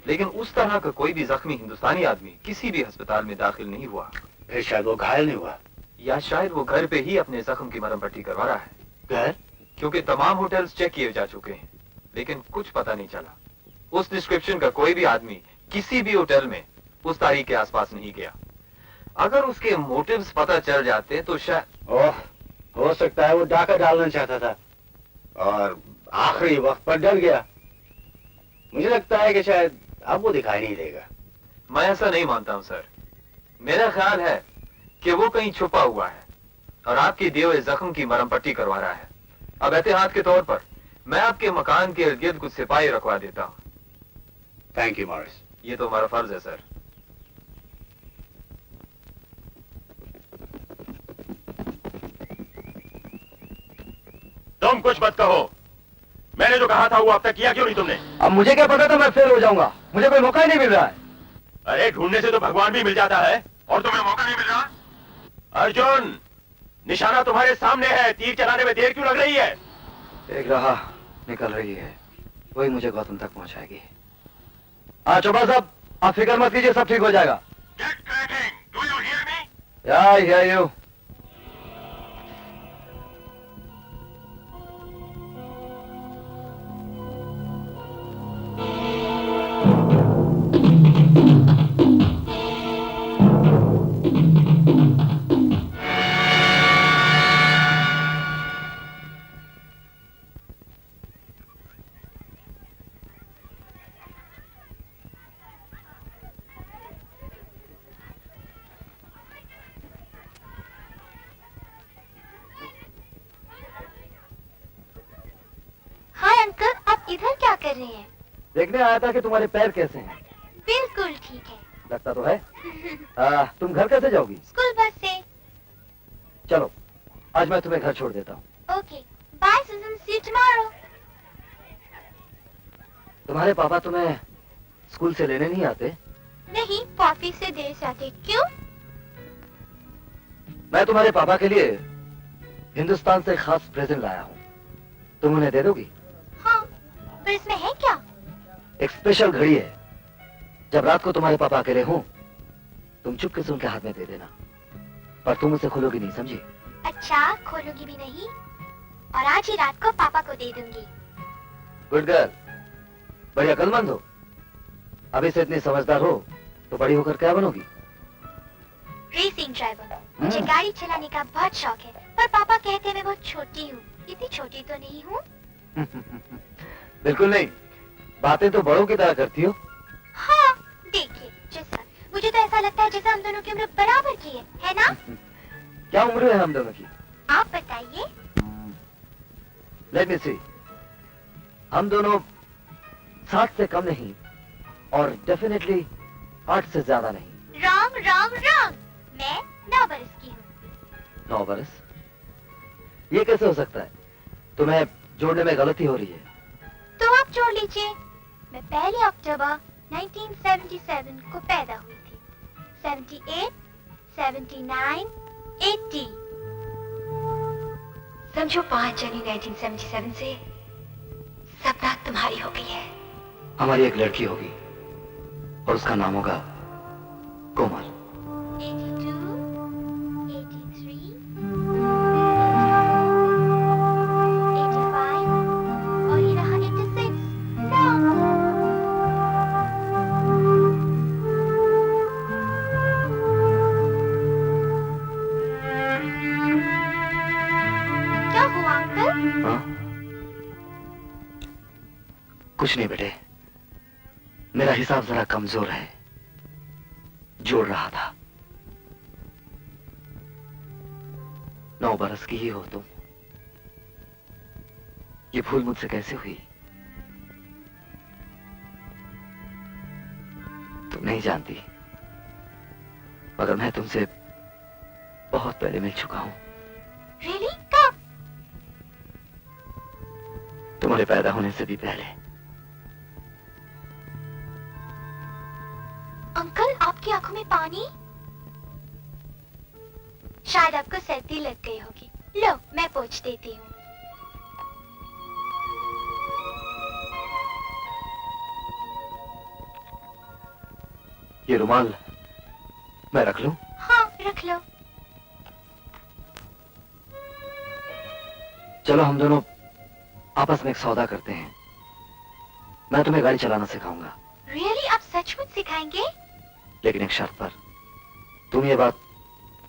लेकिन उस तरह का कोई भी जख्मी हिंदुस्तानी आदमी किसी भी अस्पताल में दाखिल नहीं हुआ। फिर शायद वो घायल नहीं हुआ, या शायद वो घर पे ही अपने जख्म की मरहम पट्टी करवा रहा है। घर? क्योंकि तमाम होटल्स चेक किए जा चुके हैं, लेकिन कुछ पता नहीं चला। उस डिस्क्रिप्शन का कोई भी आदमी किसी भी होटल में उस तारीख के आसपास नहीं गया। अगर उसके मोटिव्स पता चल जाते तो शायद हो सकता है वो डाका डालना चाहता था और आखिरी वक्त पर डर गया। मुझे लगता है कि शायद अब वो दिखाई नहीं देगा। मैं ऐसा नहीं मानता हूं सर। मेरा ख्याल है कि वो कहीं छुपा हुआ है और आपके दिए हुए जख्म की मरहम पट्टी करवा रहा है। अब एहतियात के तौर पर मैं आपके मकान के इर्द गिर्द कुछ सिपाही रखवा देता हूँ। Thank you Morris. ये तो हमारा फर्ज है सर। तुम कुछ मत कहो। मैंने जो कहा था वो अब तक किया क्यों नहीं तुमने? अब मुझे क्या पता था मैं फेल हो जाऊंगा। मुझे कोई मौका ही नहीं मिल रहा है। अरे ढूंढने से तो भगवान भी मिल जाता है और तुम्हें मौका नहीं मिल रहा। अर्जुन, निशाना तुम्हारे सामने है, तीर चलाने में देर क्यों लग रही है? एक राह निकल रही है, वही मुझे गौतम तक पहुंचाएगी। हाँ चोपड़ा साहब, आप फिक्र मत कीजिए, सब ठीक हो जाएगा। I hear you. Hi uncle, आप इधर क्या कर रहे हैं? देखने आया था कि तुम्हारे पैर कैसे हैं। बिल्कुल ठीक है। लगता तो है। तुम घर कैसे जाओगी? स्कूल बस से। चलो, आज मैं तुम्हें घर छोड़ देता हूँ। Okay, bye Sujan, see you tomorrow. तुम्हारे पापा तुम्हें स्कूल से लेने नहीं आते? नहीं, ऑफिस से देर से आते। क्यों? मैं तुम्हारे पापा के लिए हिंदुस्तान से खास प्रेजेंट लाया हूँ, तुम उन्हें दे दोगी? हाँ, पर इसमें है क्या? एक स्पेशल घड़ी है। जब रात को तुम्हारे पापा अकेले हों, तुम चुपके से उनके हाथ में दे देना, पर तुम उसे खोलोगी नहीं, समझी? अच्छा, खोलूंगी भी नहीं और आज ही रात को पापा को दे दूंगी। गुड गर्ल, बड़ी अक्लमंद हो। अभी से इतनी समझदार हो तो बड़ी होकर क्या बनोगी? Racing driver. मुझे गाड़ी चलाने का बहुत शौक है, पर पापा कहते हैं मैं बहुत छोटी हूँ। इतनी छोटी तो नहीं हूँ। बिल्कुल नहीं, बातें तो बड़ों की तरह करती हो। हाँ, देखिए, जैसा मुझे तो ऐसा लगता है जैसे हम दोनों की उम्र बराबर की है ना? क्या उम्र है हम दोनों की? आप बताइए। लेट मी सी, हम दोनों 60 से कम नहीं और डेफिनेटली 8 से ज्यादा नहीं। रॉन्ग रॉन्ग रॉन्ग, मैं 9 बरस की हूँ। 9 बरस? ये कैसे हो सकता है? तुम्हें जोड़ने में गलती हो रही है। तो आप जोड़ लीजिए। मैं 1 अक्टूबर 1977 को पैदा हुई थी। 78, 79, 80। समझो 5 जनवरी 1977 से सब रात तुम्हारी हो गई है। हमारी एक लड़की होगी और उसका नाम होगा कोमल। 82, 83, 85 और ये रहा 86। क्या हुआ अंकल? हाँ? कुछ नहीं बेटे, मेरा हिसाब जरा कमजोर है, जोड़ रहा था। 9 बरस की ही हो तुम। ये भूल मुझसे कैसे हुई? तुम नहीं जानती, मगर मैं तुमसे बहुत पहले मिल चुका हूं। रियली? कब? तुम्हारे पैदा होने से भी पहले। अंकल, आपकी आंखों में पानी? शायद आपको सर्दी लग गई होगी। लो, मैं पोंछ देती हूँ। ये रुमाल मैं रख लूं? हाँ, रख लो। चलो हम दोनों आपस में एक सौदा करते हैं। मैं तुम्हें गाड़ी चलाना सिखाऊंगा। रियली? आप सचमुच सिखाएंगे? लेकिन एक शर्त पर। तुम ये बात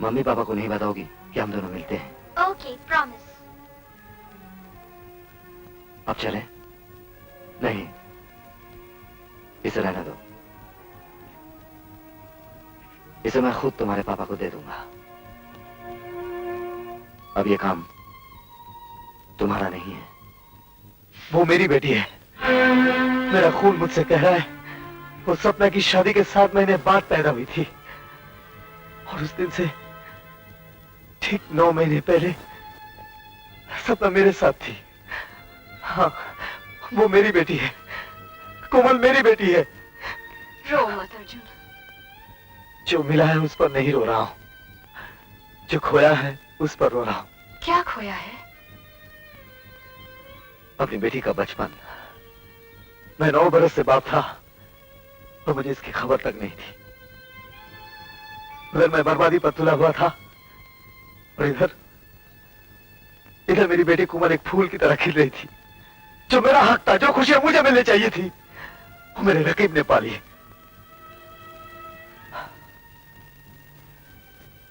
मम्मी पापा को नहीं बताओगी कि हम दोनों मिलते हैं। Okay, promise. अब चले? नहीं, इसे रहने दो। इसे मैं खुद तुम्हारे पापा को दे दूंगा। अब ये काम तुम्हारा नहीं है। वो मेरी बेटी है। मेरा खून मुझसे कह रहा है वो सपना की शादी के 7 महीने बाद पैदा हुई थी, और उस दिन से ठीक 9 महीने पहले सपना मेरे साथ थी। हाँ, वो मेरी बेटी है। कोमल मेरी बेटी है। रो मत अर्जुन। जो मिला है उस पर नहीं रो रहा हूं, जो खोया है उस पर रो रहा हूं। क्या खोया है? अपनी बेटी का बचपन। मैं 9 बरस से बाप था और मुझे इसकी खबर तक नहीं थी। उधर मैं बर्बादी पर तुला हुआ था और इधर मेरी बेटी कोमल एक फूल की तरह खिल रही थी। जो मेरा हक था, जो खुशियां मुझे मिलने चाहिए थी, वो मेरे रकीब ने पाली।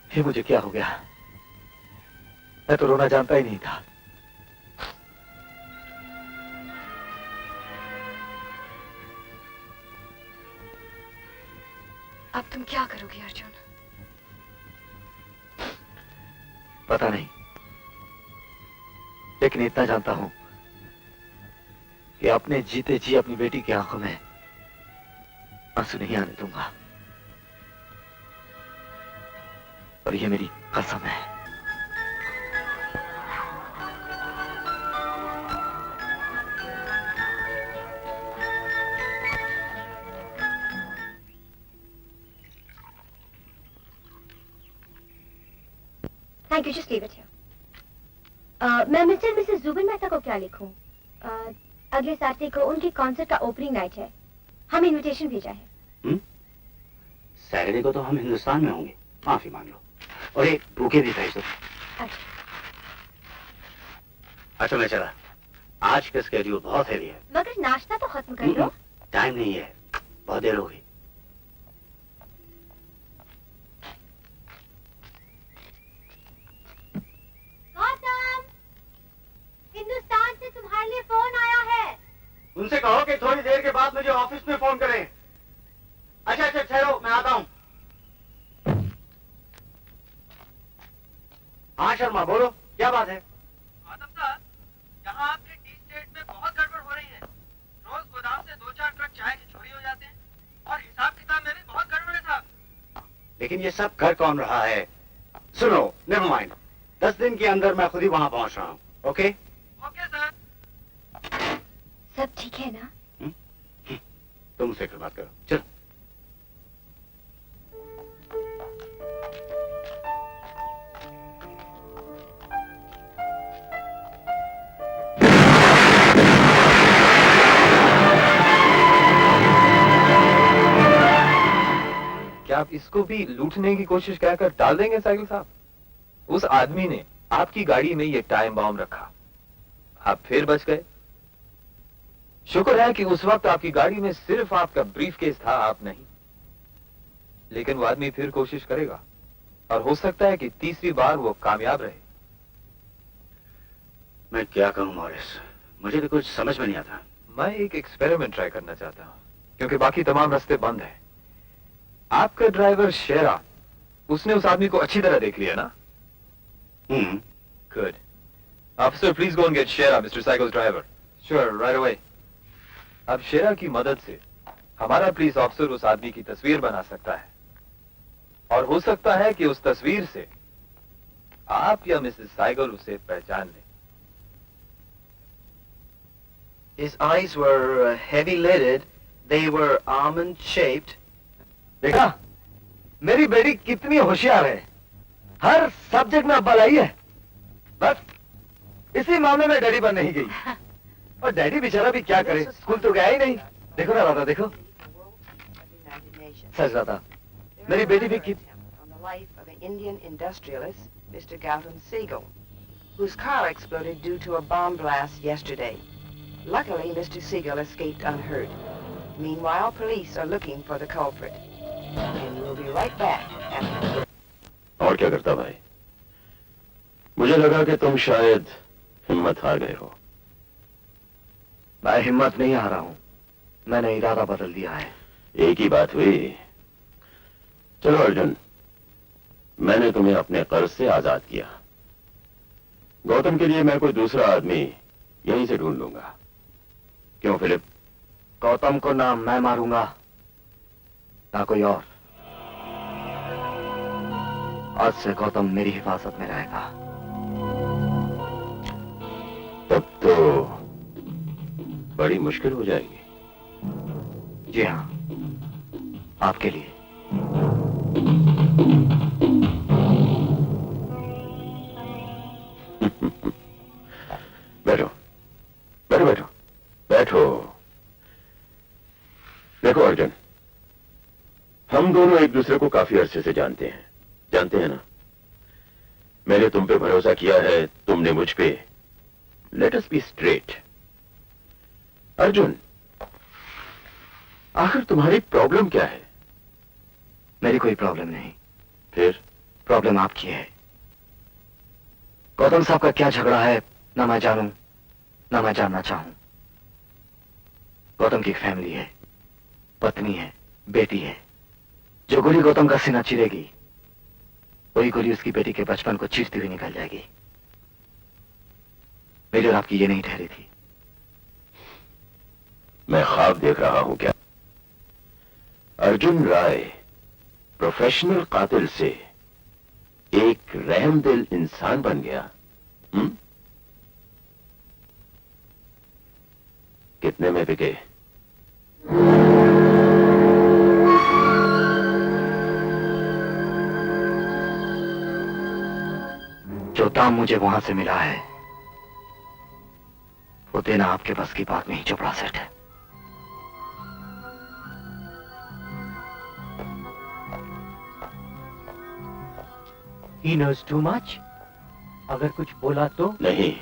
ये मुझे क्या हो गया? मैं तो रोना जानता ही नहीं था। अब तुम क्या करोगे अर्जुन? पता नहीं, लेकिन इतना जानता हूं कि अपने जीते जी अपनी बेटी की आंखों में आंसू नहीं आने दूंगा, और ये मेरी कसम है। Thank you, just leave it here. मैं मिस्टर मिसेस जुबिन मेहता को क्या लिखूं? अगले सैटरडे को उनकी कॉन्सर्ट का ओपनिंग नाइट है। हम इनविटेशन भेजा है। सैटरडे को तो हम हिंदुस्तान में होंगे, माफी मांग लो। और एक बुके भी भेज दो। अच्छा मैं चला, आज का स्केड्यूल बहुत हैवी है। मगर नाश्ता तो खत्म कर लो। टाइम नहीं है, बहुत देर हो गई। गौतम, हिंदुस्तान से तुम्हारे लिए फोन आया है। उनसे कहो कि थोड़ी देर के बाद मुझे ऑफिस में फोन करें। अच्छा अच्छा ठहरो, मैं आता हूं। हाँ शर्मा, बोलो क्या बात है? आदम साहब, यहाँ आपके टी स्टेट में बहुत गड़बड़ हो रही है। रोज गोदाम से 2-4 ट्रक चाय की चोरी हो जाते हैं और हिसाब किताब में भी बहुत गड़बड़ है साहब। लेकिन ये सब कर कौन रहा है? सुनो, नेवर माइंड, 10 दिन के अंदर मैं खुद ही वहां पहुंच रहा हूँ। Okay okay sir. सब ठीक है ना? तुम उनसे फिर बात करो, चलो। क्या आप इसको भी लूटने की कोशिश कहकर डाल देंगे साइकिल साहब? उस आदमी ने आपकी गाड़ी में ये टाइम बॉम्ब रखा, आप फिर बच गए। शुक्र है कि उस वक्त आपकी गाड़ी में सिर्फ आपका ब्रीफकेस था, आप नहीं। लेकिन वो आदमी फिर कोशिश करेगा और हो सकता है कि तीसरी बार वो कामयाब रहे। मैं क्या कहूं मॉरिस, मुझे तो कुछ समझ में नहीं आता। मैं एक एक्सपेरिमेंट ट्राई करना चाहता हूं, क्योंकि बाकी तमाम रास्ते बंद हैं। आपका ड्राइवर शेरा, उसने उस आदमी को अच्छी तरह देख लिया ना? Good. Officer, please go and get Shera, mister cycle driver. Sure, right away. अब शेरा की मदद से हमारा पुलिस ऑफिसर उस आदमी की तस्वीर बना सकता है। और हो सकता है कि उस तस्वीर से आप या मिसेस साइगल उसे पहचान लें। His eyes were heavy lidded. They were almond shaped. देखा, मेरी बेटी कितनी होशियार है, हर सब्जेक्ट में अव्वल आई है। बस इसी मामले में डैडी बन नहीं गई। और डैडी बेचारा भी क्या करे, स्कूल तो गया ही नहीं। देखो ना राधा, देखो सच राधा, मेरी बेटी भी On the life of an Indian industrialist, Mr. Gautam Siegel, whose car exploded due to a bomb blast yesterday. Luckily, Mr. Siegel escaped unhurt. Meanwhile, police are looking for the culprit. And we'll be right back after... और क्या करता भाई? मुझे लगा कि तुम शायद हिम्मत हार गए हो। मैं हिम्मत नहीं हारा हूं, मैंने इरादा बदल दिया है। एक ही बात हुई। चलो अर्जुन, मैंने तुम्हें अपने कर्ज से आजाद किया। गौतम के लिए मैं कोई दूसरा आदमी यहीं से ढूंढ लूंगा। क्यों फिलिप? गौतम को ना मैं मारूंगा ना कोई और। आज से गौतम मेरी हिफाजत में रहेगा। तब तो बड़ी मुश्किल हो जाएगी। जी हाँ, आपके लिए। बैठो बैठो बैठो बैठो। देखो अर्जुन, हम दोनों एक दूसरे को काफी अरसे से जानते हैं ना। मैंने तुम पे भरोसा किया है, तुमने मुझ पे। Let us be straight. Arjun, आखिर तुम्हारी प्रॉब्लम क्या है? मेरी कोई प्रॉब्लम नहीं। फिर? प्रॉब्लम आपकी है। गौतम साहब का क्या झगड़ा है ना मैं जानूं ना मैं जानना चाहूं। गौतम की एक फैमिली है, पत्नी है, बेटी है। जो गोली गौतम का सीना चीरेगी, वही गोली उसकी बेटी के बचपन को चीरती हुई निकल जाएगी। मेरी और आपकी ये नहीं ठहरी थी। मैं ख्वाब देख रहा हूं क्या? अर्जुन राय प्रोफेशनल कातिल से एक रहमदिल इंसान बन गया। कितने में बिके? जो दाम मुझे वहां से मिला है, वो देना आपके बस की बात नहीं चोपड़ा सेठ। He knows too much. अगर कुछ बोला तो? नहीं,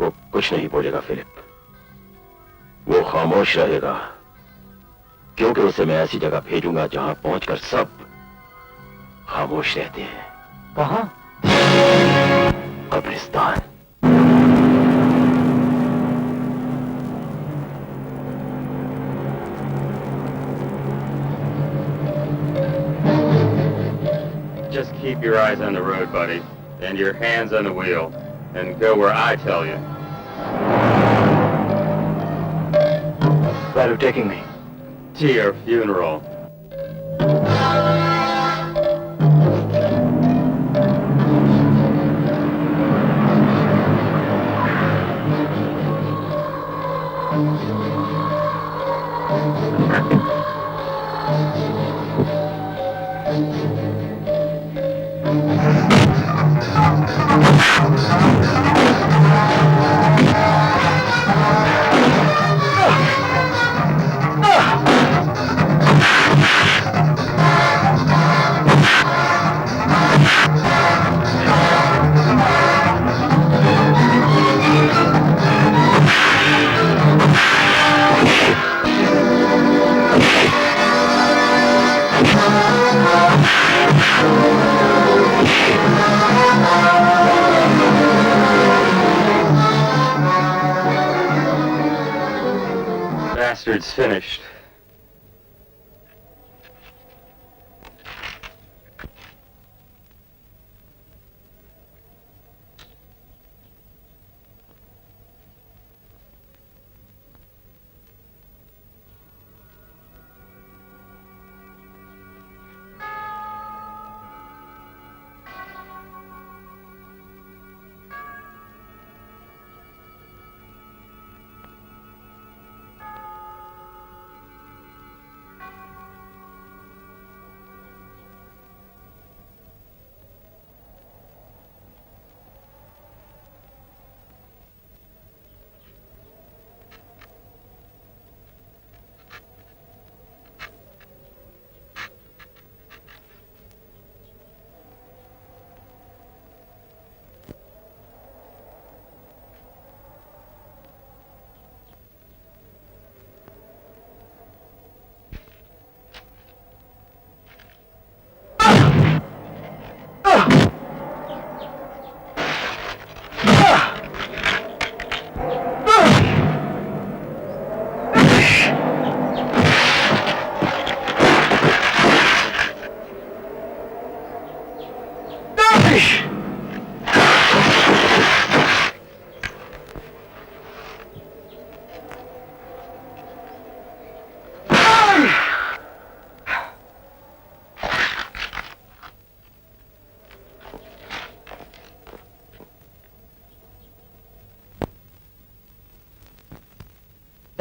वो कुछ नहीं बोलेगा फिलिप। वो खामोश रहेगा, क्योंकि उसे मैं ऐसी जगह भेजूंगा जहां पहुंचकर सब खामोश रहते हैं। कहां? कब्रिस्तान। Just keep your eyes on the road, buddy, and your hands on the wheel, and go where I tell you. Where are you taking me? To your funeral. Bastard's finished.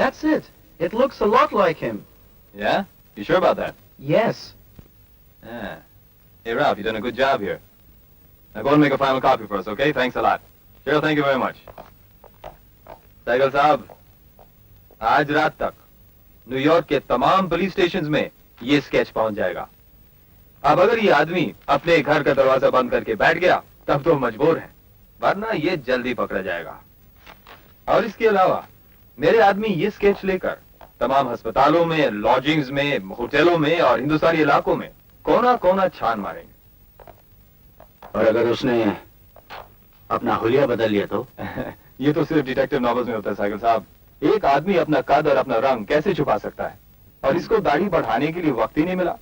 That's it. It looks a lot like him. Yeah? You sure about that? Yes. Yeah. Hey, Ralph, you've done a good job here. Now go and make a final copy for us, okay? Thanks a lot. Cheryl, thank you very much. Cycle साहब, आज रात तक New York के तमाम police stations में ये sketch पहुंच जाएगा। अब अगर ये आदमी अपने घर का दरवाजा बंद करके बैठ गया, तब तो मजबूर है, वरना ये जल्दी पकड़ा जाएगा। और इसके अलावा मेरे आदमी ये स्केच लेकर तमाम अस्पतालों में, लॉजिंग्स में, होटलों में और हिंदुस्तानी इलाकों में कोना कोना छान मारेंगे। और अगर उसने अपना हुलिया बदल लिया तो? ये तो सिर्फ डिटेक्टिव नॉवेल्स में होता है साइकिल साहब। एक आदमी अपना कद और अपना रंग कैसे छुपा सकता है? और इसको दाढ़ी बढ़ाने के लिए वक्त ही नहीं मिला।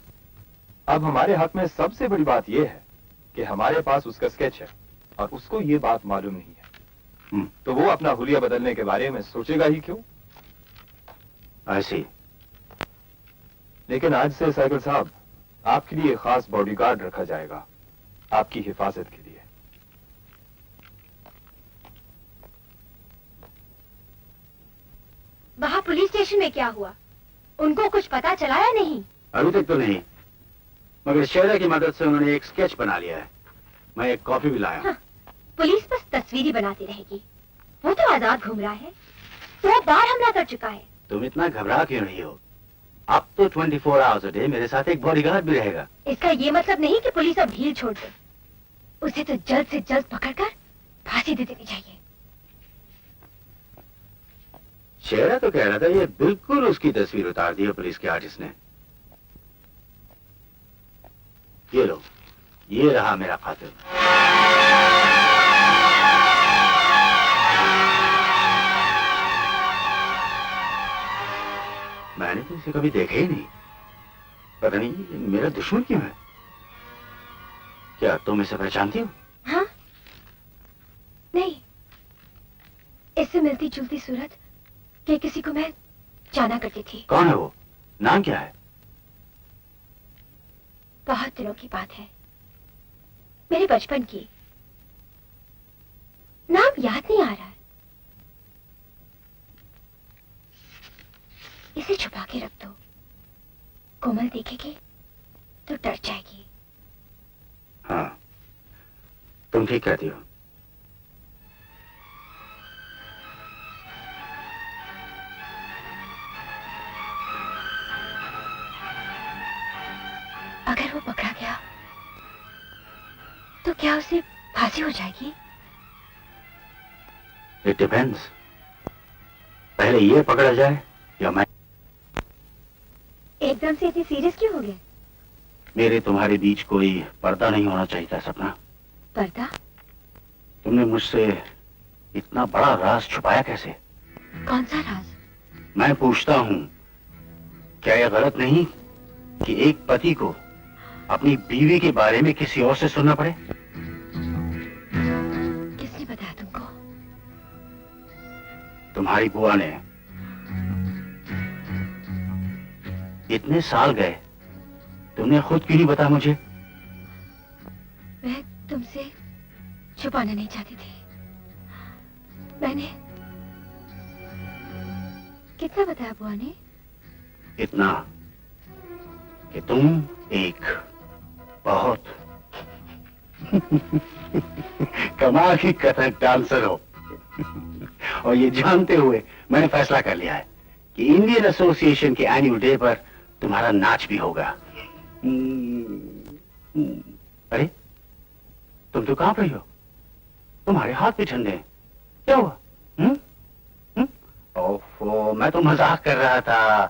अब हमारे हक में सबसे बड़ी बात यह है कि हमारे पास उसका स्केच है और उसको ये बात मालूम नहीं है। तो वो अपना हुलिया बदलने के बारे में सोचेगा ही क्यों? ऐसी। लेकिन आज से साइकिल साहब आपके लिए खास बॉडीगार्ड रखा जाएगा, आपकी हिफाजत के लिए। वहाँ पुलिस स्टेशन में क्या हुआ? उनको कुछ पता चला या नहीं? अभी तक तो नहीं, मगर शेरा की मदद से उन्होंने एक स्केच बना लिया है। मैं एक कॉपी भी लाया। हाँ, पुलिस बस तस्वीर ही बनाती रहेगी। वो तो आजाद घूम रहा है, 100 बार हमला कर चुका है। तुम इतना घबरा क्यों रही हो? अब तो 24 आवर्स अ डे मेरे साथ एक बॉडीगार्ड भी रहेगा। इसका ये मतलब नहीं कि पुलिस अब ढील छोड़ दे। उसे तो जल्द से जल्द पकड़कर फांसी दे देनी चाहिए। शेरा तो कह रहा था ये बिल्कुल उसकी तस्वीर उतार दी है पुलिस के आर्टिस्ट ने। ये लो, ये रहा मेरा कातिल। मैंने तो इसे कभी देखा ही नहीं। पता नहीं ये मेरा दुश्मन क्यों है? क्या तुम इसे पहचानती हो? हाँ? नहीं, इससे मिलती जुलती सूरत कि किसी को मैं जाना करती थी। कौन है वो? नाम क्या है? बहुत दिनों की बात है, मेरे बचपन की। नाम याद नहीं आ रहा है। इसे छुपा के रख दो, कोमल देखेगी तो डर जाएगी। हाँ, तुम ठीक कहती हो। अगर वो पकड़ा गया तो क्या उसे फांसी हो जाएगी? It depends. पहले ये पकड़ा जाए या मैं। एकदम से इतनी सीरियस क्यों हो गए? मेरे तुम्हारे बीच कोई पर्दा नहीं होना चाहिए था सपना। पर्दा? तुमने मुझसे इतना बड़ा राज छुपाया कैसे? कौन सा राज? मैं पूछता हूँ, क्या यह गलत नहीं कि एक पति को अपनी बीवी के बारे में किसी और से सुनना पड़े? किसने बताया तुमको? तुम्हारी बुआ ने। इतने साल गए, तुमने खुद क्यों नहीं बताया मुझे? मैं तुमसे छुपाना नहीं चाहती थी। मैंने कितना बताया बुआ ने? इतना कि तुम एक बहुत कमाल की कथक डांसर हो। और ये जानते हुए मैंने फैसला कर लिया है कि इंडियन एसोसिएशन के एनुअल डे पर तुम्हारा नाच भी होगा। अरे तुम तो कांप रही हो, तुम्हारे हाथ भी ठंडे हैं। क्या हुआ? ओफो, मैं तो मजाक कर रहा था।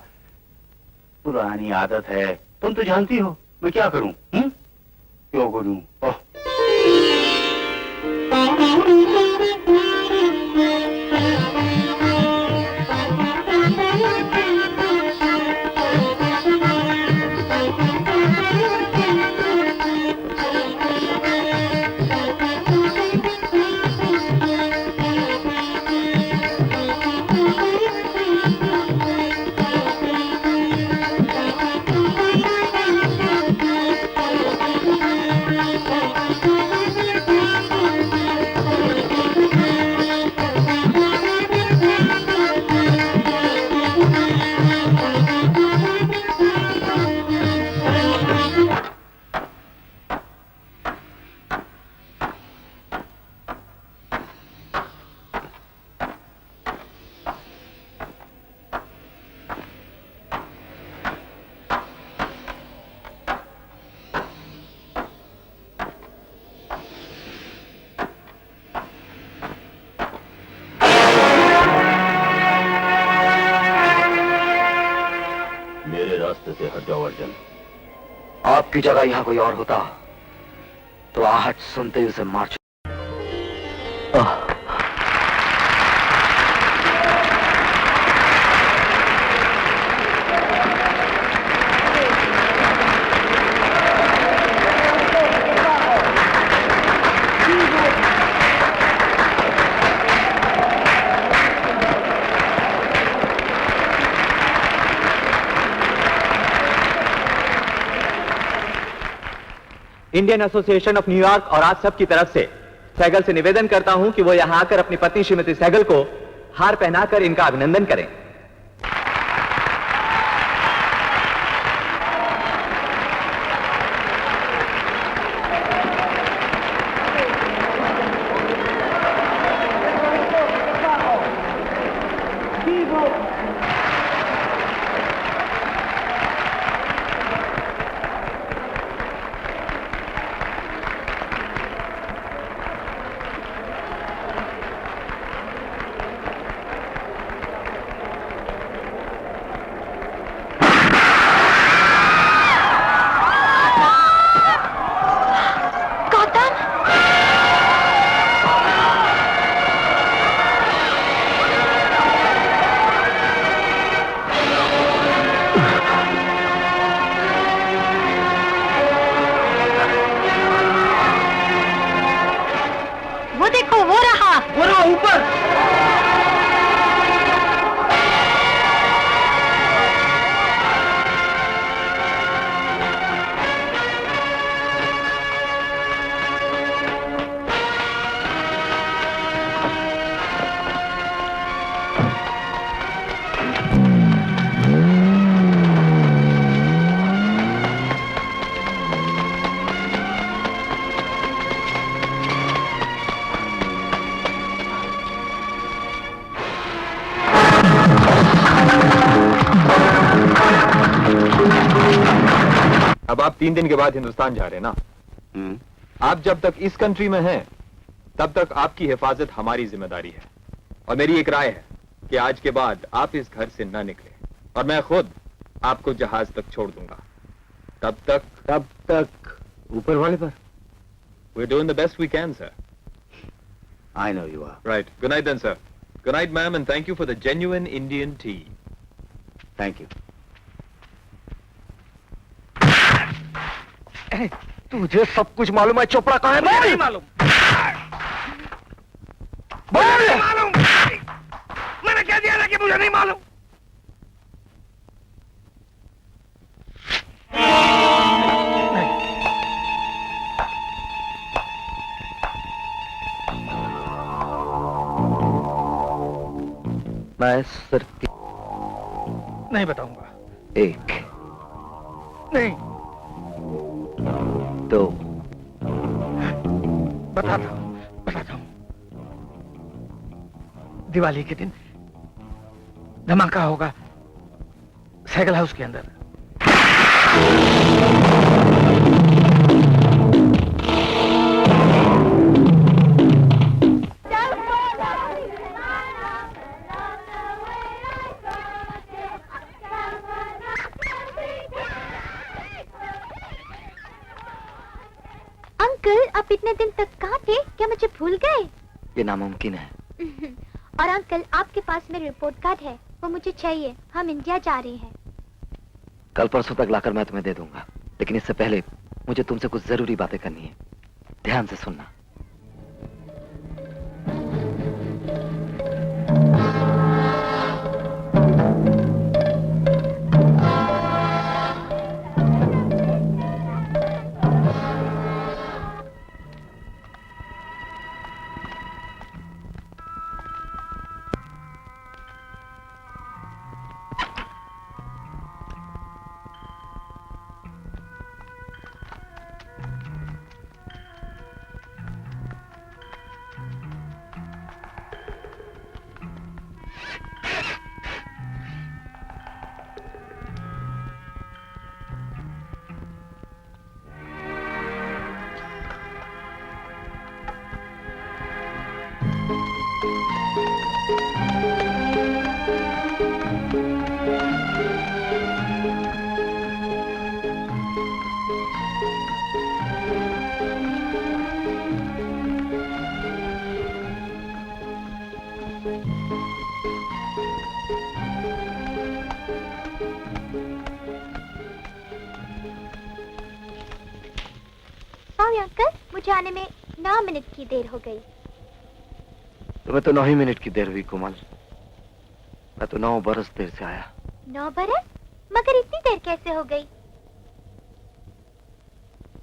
पुरानी आदत है, तुम तो जानती हो मैं क्या करूं? क्यों करूं? ओह रास्ते से हट जाओ अर्जुन। आपकी जगह यहाँ कोई और होता तो आहट सुनते ही उसे मार इंडियन एसोसिएशन ऑफ न्यूयॉर्क और आप सब की तरफ से सहगल से निवेदन करता हूं कि वो यहां आकर अपनी पत्नी श्रीमती सहगल को हार पहनाकर इनका अभिनंदन करें। अब आप 3 दिन के बाद हिंदुस्तान जा रहे हैं ना? आप जब तक इस कंट्री में हैं, तब तक आपकी हिफाजत हमारी जिम्मेदारी है। और मेरी एक राय है कि आज के बाद आप इस घर से न निकले और मैं खुद आपको जहाज तक छोड़ दूंगा। तब तक ऊपर वाले पर। We're doing the best we can, sir. I know you are. Right. Good night then, sir. Good night, ma'am, and thank you for the genuine Indian tea. Thank you. तुझे सब कुछ मालूम है चोपड़ा कहाँ है? मुझे नहीं मालूम। मुझे नहीं मालूम। मैंने कह दिया ना कि मुझे नहीं मालूम। मैं सिर्फ नहीं बताऊंगा। एक नहीं दो बताता हूं। दिवाली के दिन धमाका होगा साइकिल हाउस के अंदर। अंकल, आप इतने दिन तक कहाँ थे? क्या मुझे भूल गए? ये नामुमकिन है। और अंकल, आपके पास मेरा रिपोर्ट कार्ड है, वो मुझे चाहिए। हम इंडिया जा रहे हैं। कल परसों तक लाकर मैं तुम्हें दे दूंगा, लेकिन इससे पहले मुझे तुमसे कुछ जरूरी बातें करनी है। ध्यान से सुनना। सॉरी अंकल, मुझे आने में 9 मिनट की देर हो गई। तुम्हें तो 9 ही मिनट की देर हुई कोमल। मैं तो 9 बरस देर से आया। 9 बरस? मगर इतनी देर कैसे हो गई?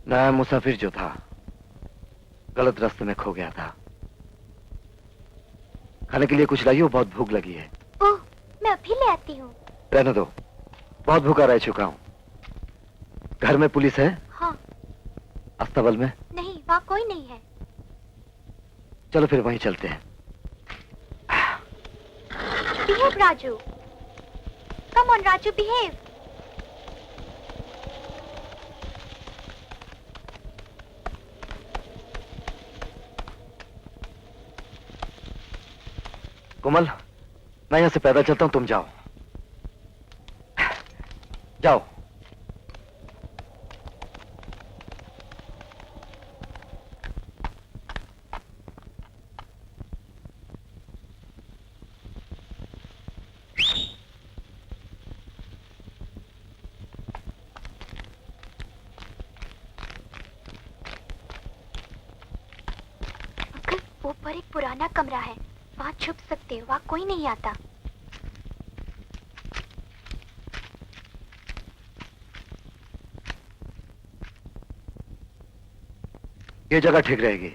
नया मुसाफिर जो था गलत रास्ते में खो गया था। खाने के लिए कुछ लाइयो, बहुत भूख लगी है। ओह, मैं अभी ले आती हूँ। रहने दो, बहुत भूखा रह चुका हूँ। घर में पुलिस है? हाँ। अस्तबल में? नहीं, वहाँ कोई नहीं है। चलो फिर वहीं चलते हैं। Behave Raju. Come on Raju, behave. Komal, मैं यहाँ से पैदल चलता हूँ, तुम जाओ। जाओ। ऊपर एक पुराना कमरा है, वहाँ छुप सकते हो, वहाँ कोई नहीं आता। ये जगह ठीक रहेगी।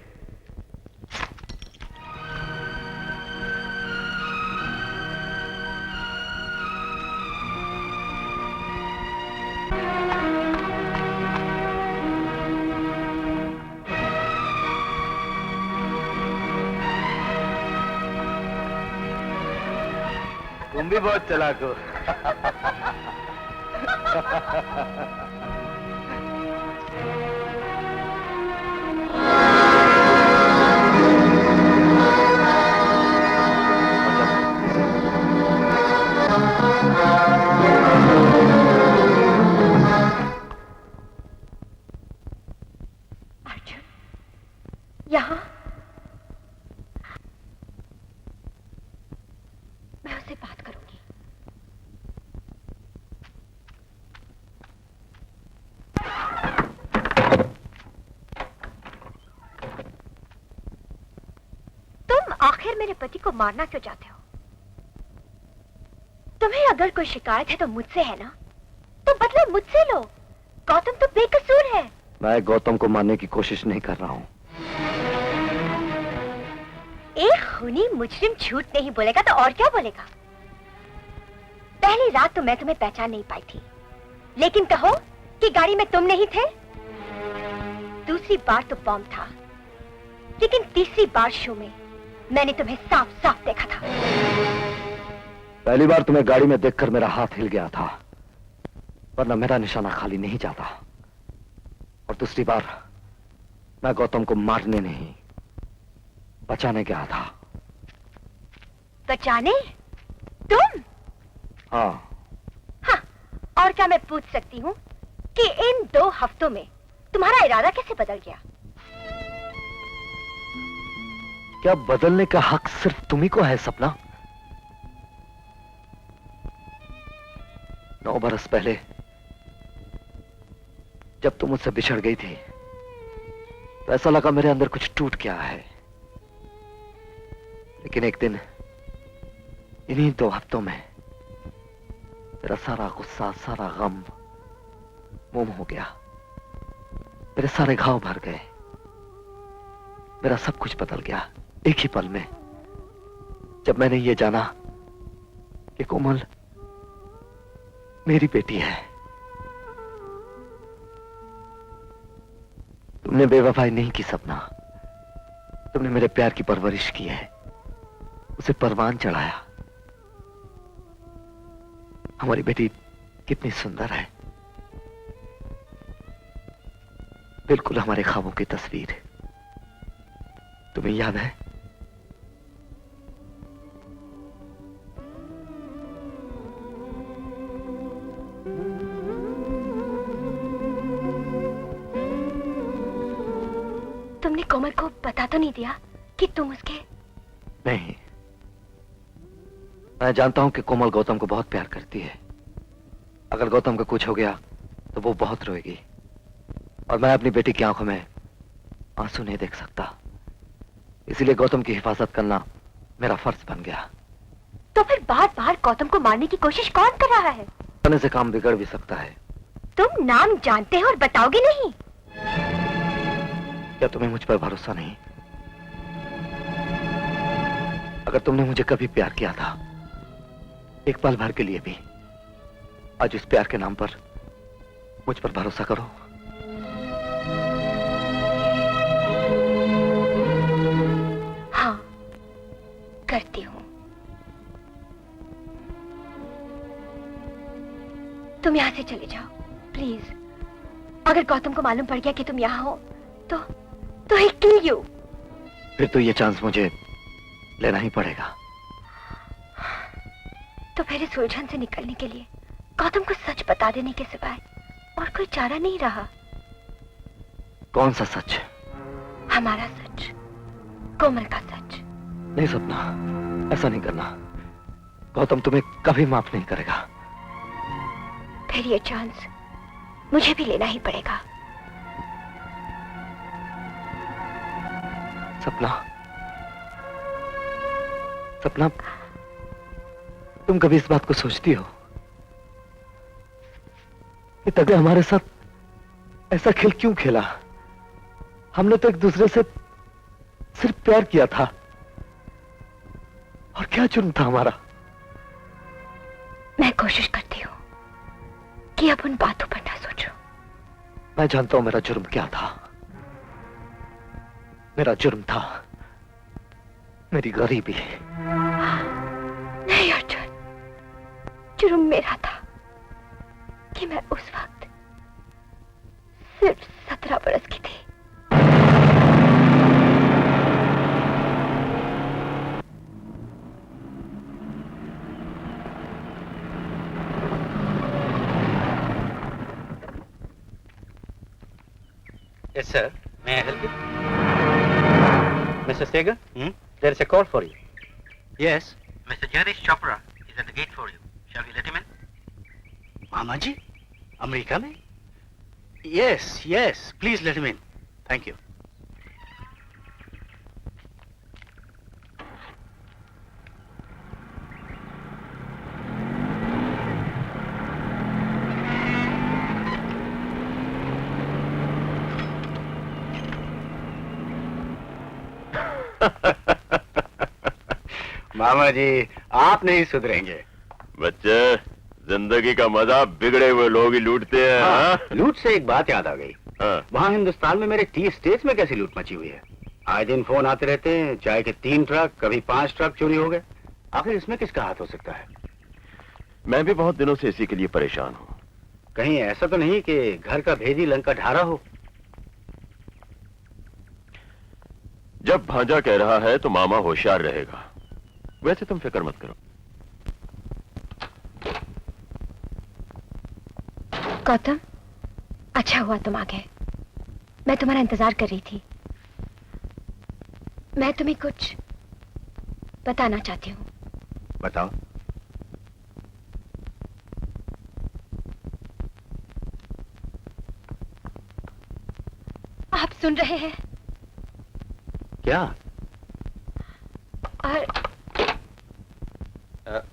तुम भी बहुत चालाक हो। अर्जुन, यहाँ? मैं उससे बात करूंगी। तुम आखिर मेरे पति को मारना क्यों चाहते हो? तुम्हें अगर कोई शिकायत है तो मुझसे है ना, तो बदला मुझसे लो। गौतम तो बेकसूर है। मैं गौतम को मारने की कोशिश नहीं कर रहा हूँ। एक खूनी मुजरिम झूठ नहीं बोलेगा तो और क्या बोलेगा? पहली रात तो मैं तुम्हें पहचान नहीं पाई थी, लेकिन कहो कि गाड़ी में तुम नहीं थे। दूसरी बार तो बॉम्ब था, लेकिन तीसरी बार शो में मैंने तुम्हें साफ साफ देखा था। पहली बार तुम्हें गाड़ी में देखकर मेरा हाथ हिल गया था, वरना मेरा निशाना खाली नहीं जाता। और दूसरी बार मैं गौतम को मारने नहीं, बचाने गया था। बचाने? तुम? हाँ। हाँ, और क्या मैं पूछ सकती हूँ कि इन 2 हफ्तों में तुम्हारा इरादा कैसे बदल गया? क्या बदलने का हक सिर्फ तुम्ही को है सपना? 9 बरस पहले जब तुम मुझसे बिछड़ गई थी तो ऐसा लगा मेरे अंदर कुछ टूट गया है। लेकिन एक दिन इन्हीं 2 हफ्तों में मेरा सारा गुस्सा, सारा गम मोम हो गया। मेरे सारे घाव भर गए। मेरा सब कुछ बदल गया एक ही पल में, जब मैंने ये जाना कि कोमल मेरी बेटी है। तुमने बेवफाई नहीं की सपना, तुमने मेरे प्यार की परवरिश की है, उसे परवान चढ़ाया। हमारी बेटी कितनी सुंदर है, बिल्कुल हमारे ख्वाबों की तस्वीर। तुम्हें याद है? तुमने कोमल को बता तो नहीं दिया कि तुम उसके? नहीं, मैं जानता हूं कि कोमल गौतम को बहुत प्यार करती है। अगर गौतम को कुछ हो गया तो वो बहुत रोएगी, और मैं अपनी बेटी की आंखों में आंसू नहीं देख सकता, इसीलिए गौतम की हिफाजत करना मेरा फर्ज बन गया। तो फिर बार बार गौतम को मारने की कोशिश कौन कर रहा है? करने से काम बिगड़ भी सकता है। तुम नाम जानते हो और बताओगे नहीं? क्या तुम्हें मुझ पर भरोसा नहीं? अगर तुमने मुझे कभी प्यार किया था, एक पल भर के लिए भी, आज उस प्यार के नाम पर मुझ पर भरोसा करो। हाँ, करती हूँ। तुम यहाँ से चले जाओ प्लीज। अगर गौतम को मालूम पड़ गया कि तुम यहाँ हो तो ही किल यू। फिर तो ये चांस मुझे लेना ही पड़ेगा। तो फिर इस उलझन से निकलने के लिए गौतम को सच बता देने के सिवाय और कोई चारा नहीं रहा। कौन सा सच? हमारा सच, कोमल का सच। नहीं सपना, ऐसा नहीं करना। गौतम तुम्हें कभी माफ नहीं करेगा। फिर ये चांस मुझे भी लेना ही पड़ेगा। सपना, सपना, तुम कभी इस बात को सोचती हो कि तभी हमारे साथ ऐसा खेल क्यों खेला? हमने तो एक दूसरे से सिर्फ प्यार किया था, और क्या जुर्म था हमारा? मैं कोशिश करती हूँ कि अब उन बातों पर ना सोचो। मैं जानता हूं मेरा जुर्म क्या था। मेरा जुर्म था मेरी गरीबी। नहीं अर्जुन, जुर्म मेरा था कि मैं उस वक्त सिर्फ 17 बरस की थी। Yes, sir. May I help you? Mr. Segar, there is a call for you. Yes. Mr. Janish Chopra is at the gate for you. Shall we let him in? Mama ji? America mein? Yes, yes. Please let him in. Thank you. मामा जी, आप नहीं सुधरेंगे। बच्चे, जिंदगी का मजा बिगड़े हुए लोग ही लूटते हैं। हाँ, लूट से एक बात याद आ गई। हाँ। वहाँ हिंदुस्तान में मेरे 30 स्टेट्स में कैसी लूट मची हुई है। आए दिन फोन आते रहते हैं, चाय के 3 ट्रक, कभी 5 ट्रक चोरी हो गए। आखिर इसमें किसका हाथ हो सकता है? मैं भी बहुत दिनों से इसी के लिए परेशान हूँ। कहीं ऐसा तो नहीं कि घर का भेदी लंका ढारा हो? जब भांजा कह रहा है तो मामा होशियार रहेगा। वैसे तुम फिक्र मत करो। गौतम, अच्छा हुआ तुम आ गए। मैं तुम्हारा इंतजार कर रही थी। मैं तुम्हें कुछ बताना चाहती हूँ। बताओ। आप सुन रहे हैं? क्या? और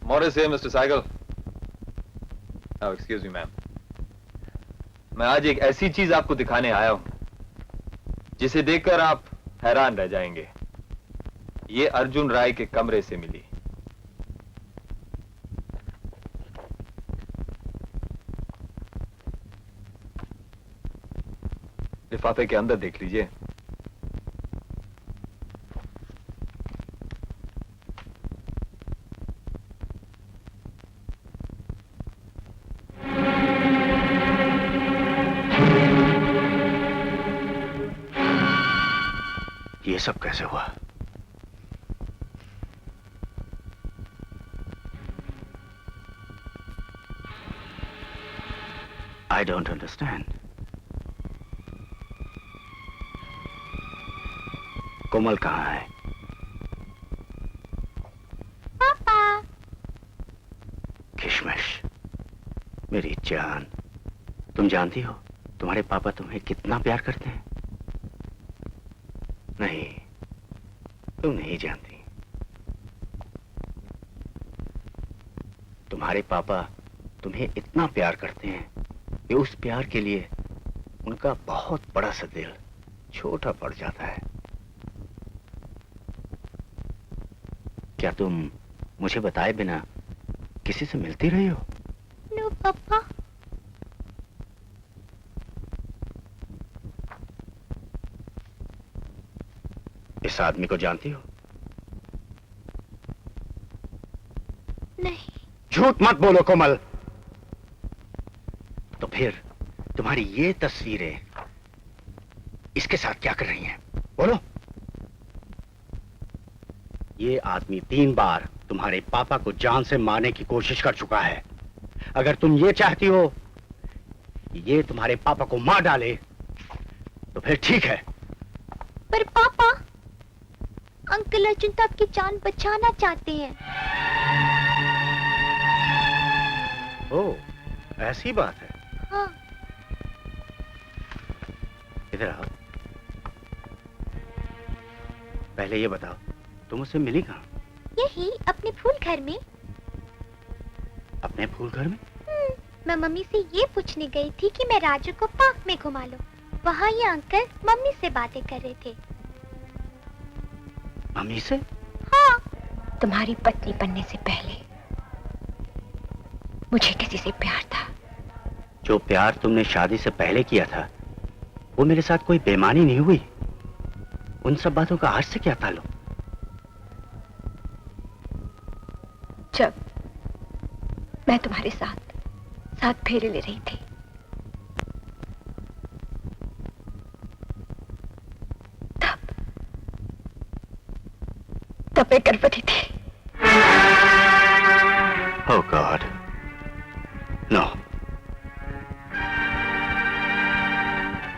Morris here, Mr. Segal. Oh, excuse me, ma'am. मैं आज एक ऐसी चीज आपको दिखाने आया हूं जिसे देखकर आप हैरान रह जाएंगे। ये अर्जुन राय के कमरे से मिली। लिफाफे के अंदर देख लीजिए। ये सब कैसे हुआ? I don't understand. कोमल कहाँ है? पापा। किशमिश, मेरी जान, तुम जानती हो तुम्हारे पापा तुम्हें कितना प्यार करते हैं? नहीं, तुम नहीं जानती। तुम्हारे पापा तुम्हें इतना प्यार करते हैं कि उस प्यार के लिए उनका बहुत बड़ा सा दिल छोटा पड़ जाता है। क्या तुम मुझे बताए बिना किसी से मिलती रही हो? नो पापा। इस आदमी को जानती हो? नहीं। झूठ मत बोलो कोमल। तो फिर तुम्हारी ये तस्वीरें इसके साथ क्या कर रही हैं? बोलो। ये आदमी 3 बार तुम्हारे पापा को जान से मारने की कोशिश कर चुका है। अगर तुम ये चाहती हो कि ये तुम्हारे पापा को मार डाले तो फिर ठीक है। पर पापा, अंकल अर्जुन तो आपकी जान बचाना चाहते हैं। ओह, ऐसी बात है। हाँ। इधर आओ। पहले ये बताओ, तुम उससे मिली कहाँ? यही अपने फूल घर में। अपने फूल घर में? मैं मम्मी से ये पूछने गई थी कि मैं राजू को पार्क में घुमा लूं। वहाँ ये अंकल मम्मी से बातें कर रहे थे। मम्मी से? हाँ। तुम्हारी पत्नी बनने से पहले मुझे किसी से प्यार था। जो प्यार तुमने शादी से पहले किया था, वो मेरे साथ कोई बेईमानी नहीं हुई। उन सब बातों का आज से क्या ताल्लुक? जब मैं तुम्हारे साथ फेरे ले रही थी, तब मैं गर्भवती थी। Oh God, no.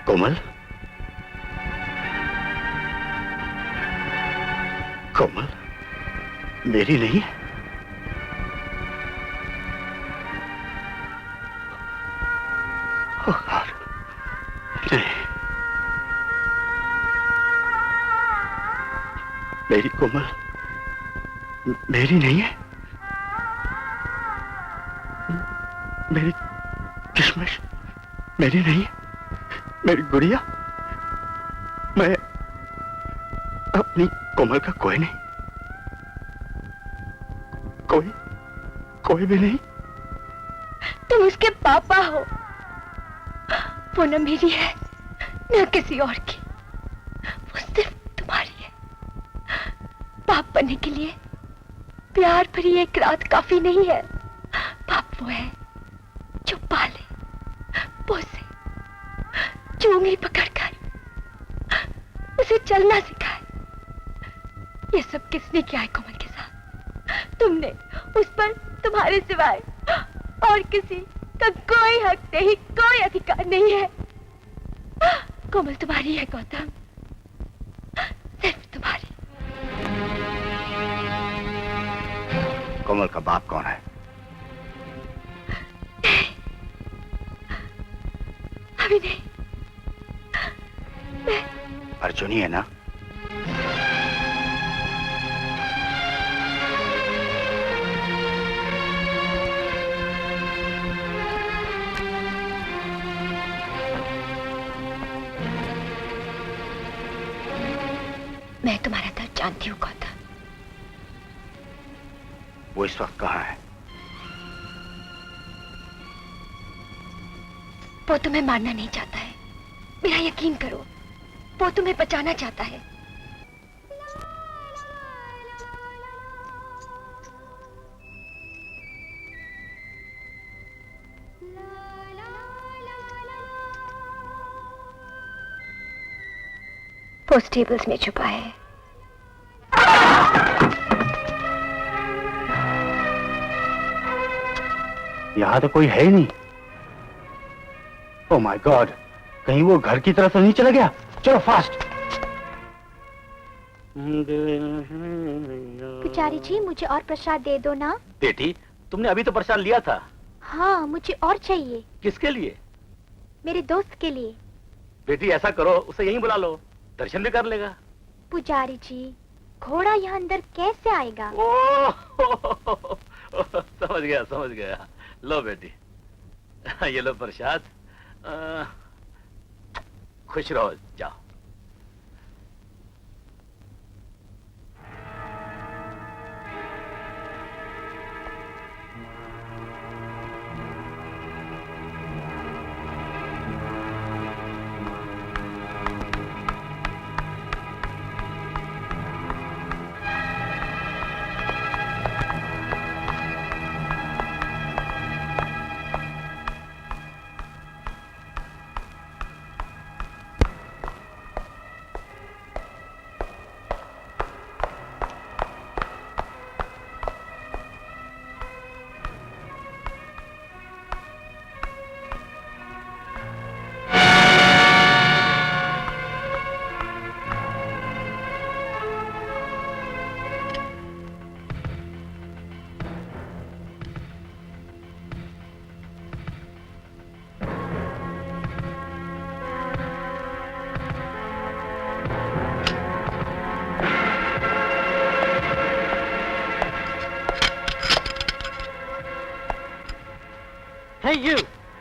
कोमल? कोमल मेरी नहीं है? Oh God, नहीं। मेरी कोमल मेरी नहीं है। मेरी किशमिश मेरी नहीं है। मेरी गुड़िया, मैं अपनी कोमल का कोई नहीं, कोई भी नहीं। तुम उसके पापा हो। वो न मेरी है न किसी और की, वो सिर्फ तुम्हारी है। बाप बनने के लिए प्यार भरी एक रात काफी नहीं है। बाप वो है जो पाले, पोसे, जो उंगली पकड़कर उसे चलना सिखाए। ये सब किसने किया है कोमल के साथ? तुमने। उस पर तुम्हारे सिवाय और किसी का कोई हक नहीं, कोई अधिकार नहीं है। कोमल तुम्हारी है गौतम, सिर्फ तुम्हारी। कोमल का बाप कौन है? अभी नहीं। अर्जुन ही है ना? मैं तुम्हारा दर्द जानती हूँ गौतम। वो इस वक्त कहाँ है? वो तुम्हें मारना नहीं चाहता है, मेरा यकीन करो। वो तुम्हें बचाना चाहता है। वो स्टेबल्स में छुपा है। यहाँ तो कोई है ही नहीं। ओह माय गॉड, कहीं वो घर की तरफ तो नहीं चला गया? चलो फास्ट। पुजारी जी, मुझे और प्रसाद दे दो ना। बेटी, तुमने अभी तो प्रसाद लिया था। हाँ, मुझे और चाहिए। किसके लिए? मेरे दोस्त के लिए। बेटी ऐसा करो, उसे यहीं बुला लो, दर्शन भी कर लेगा। पुजारी जी, घोड़ा यहाँ अंदर कैसे आएगा? समझ गया। लो बेटी, ये लो प्रसाद। खुश रहो, जाओ। Hey, you!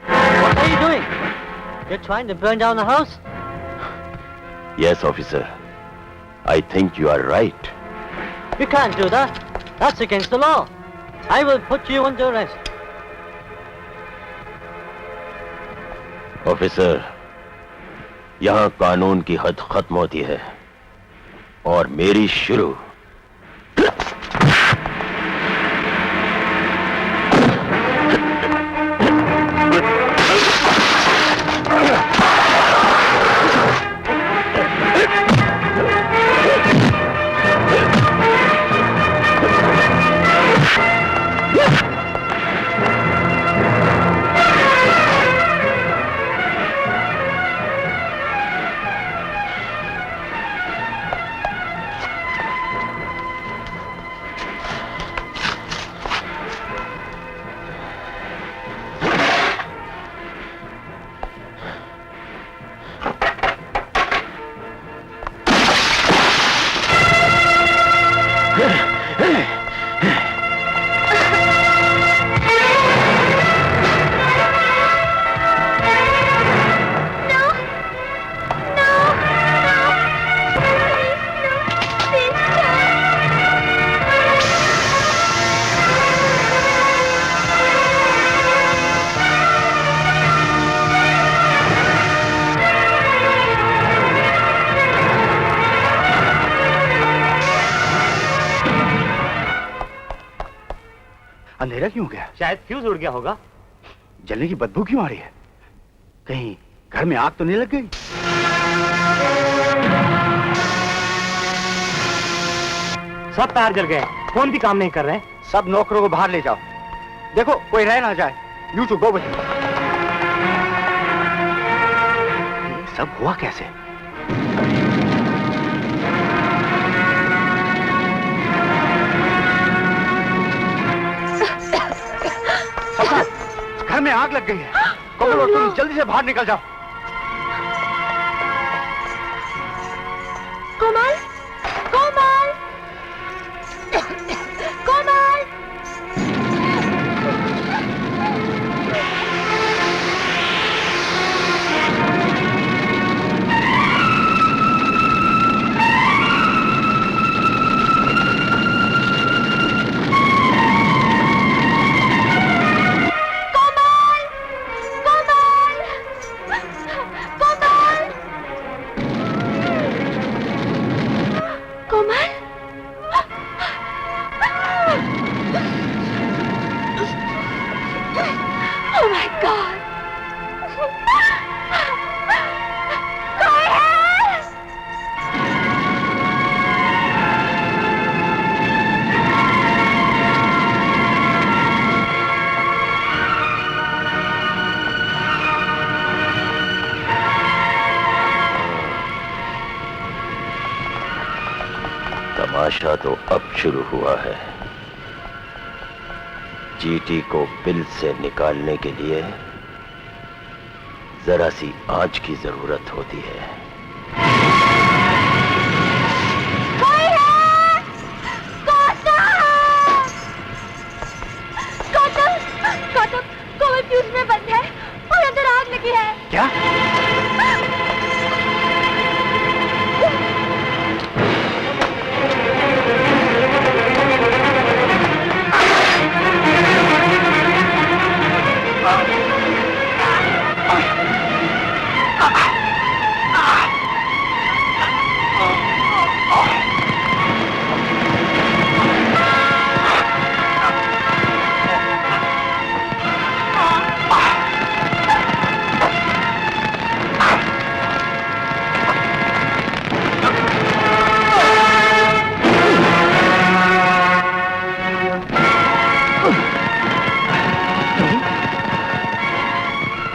What are you doing? You're trying to burn down the house? Yes, officer. I think you are right. You can't do that. That's against the law. I will put you under arrest. Officer, यहाँ कानून की हद खत्म होती है और मेरी शुरू। अंधेरा क्यों हो गया? शायद फ्यूज उड़ गया होगा। जलने की बदबू क्यों आ रही है? कहीं घर में आग तो नहीं लग गई? सब तार जल गए, फोन भी काम नहीं कर रहे। सब नौकरों को बाहर ले जाओ, देखो कोई रह ना जाए। You too go with. सब हुआ कैसे? घर में आग लग गई है। कमल और तुम जल्दी से बाहर निकल जाओ। कोमल, कोमल, कोमल। Oh my God! कोई है? तमाशा तो अब शुरू हुआ है। जीटी को बिल से निकालने के लिए जरा सी आंच की जरूरत होती है। क्या?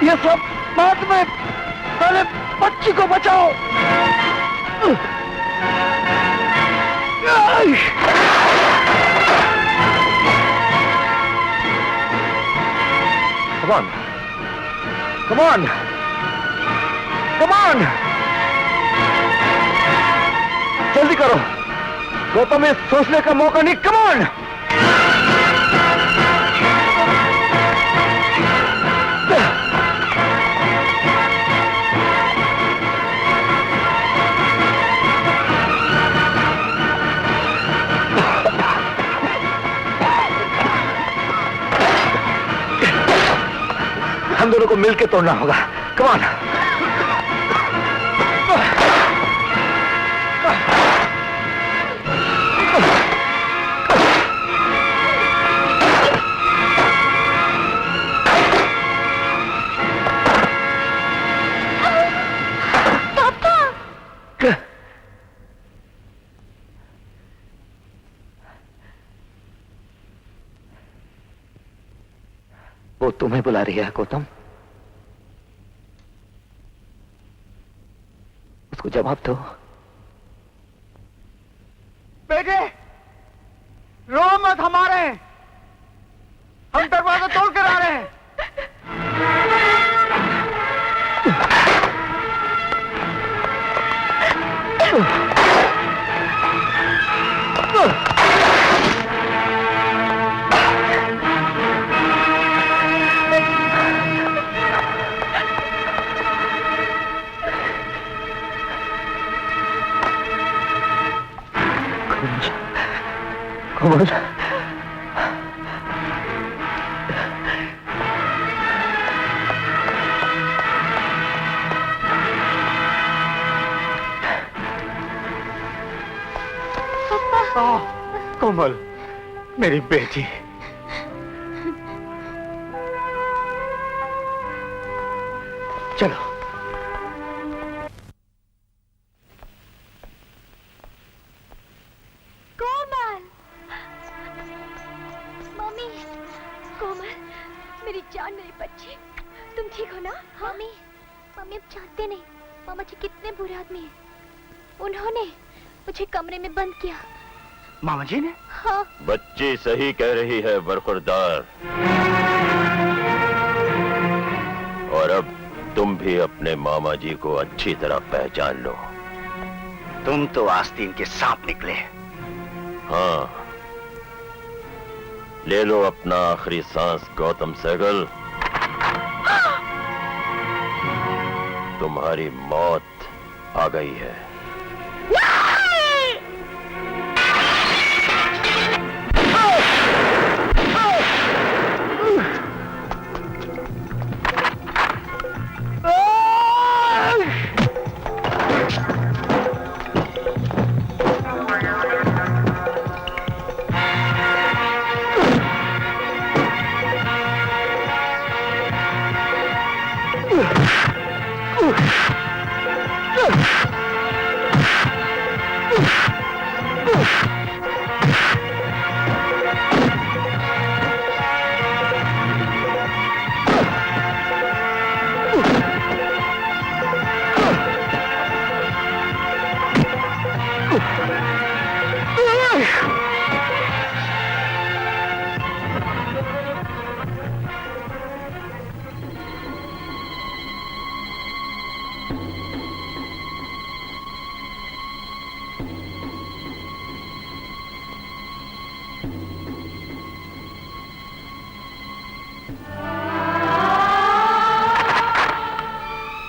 ये सब बाद में, पहले बच्ची को बचाओ। Come on. Come on. Come on. जल्दी करो। गौतम में सोचने का मौका नहीं। Come on. हम दोनों को मिलकर तोड़ना होगा। Come on. वो तुम्हें बुला रही है गौतम। उसको जवाब दो। बेटे, रो मत, हमारे हम दरवाजा तोड़ कर आ रहे हैं। कमल, कोमल, मेरी बेटी। चलो। कोमल, मम्मी, कोमल, मेरी जान, मेरी बच्ची, तुम ठीक हो ना? मम्मी, मम्मी अब जानते नहीं मामा जी कितने बुरे आदमी हैं। उन्होंने मुझे कमरे में बंद किया। मामा जी ने? हाँ। बच्ची सही कह रही है बरखुरदार। और अब तुम भी अपने मामा जी को अच्छी तरह पहचान लो। तुम तो आस्तीन के सांप निकले। हाँ, ले लो अपना आखिरी सांस गौतम सहगल। तुम्हारी मौत आ गई है।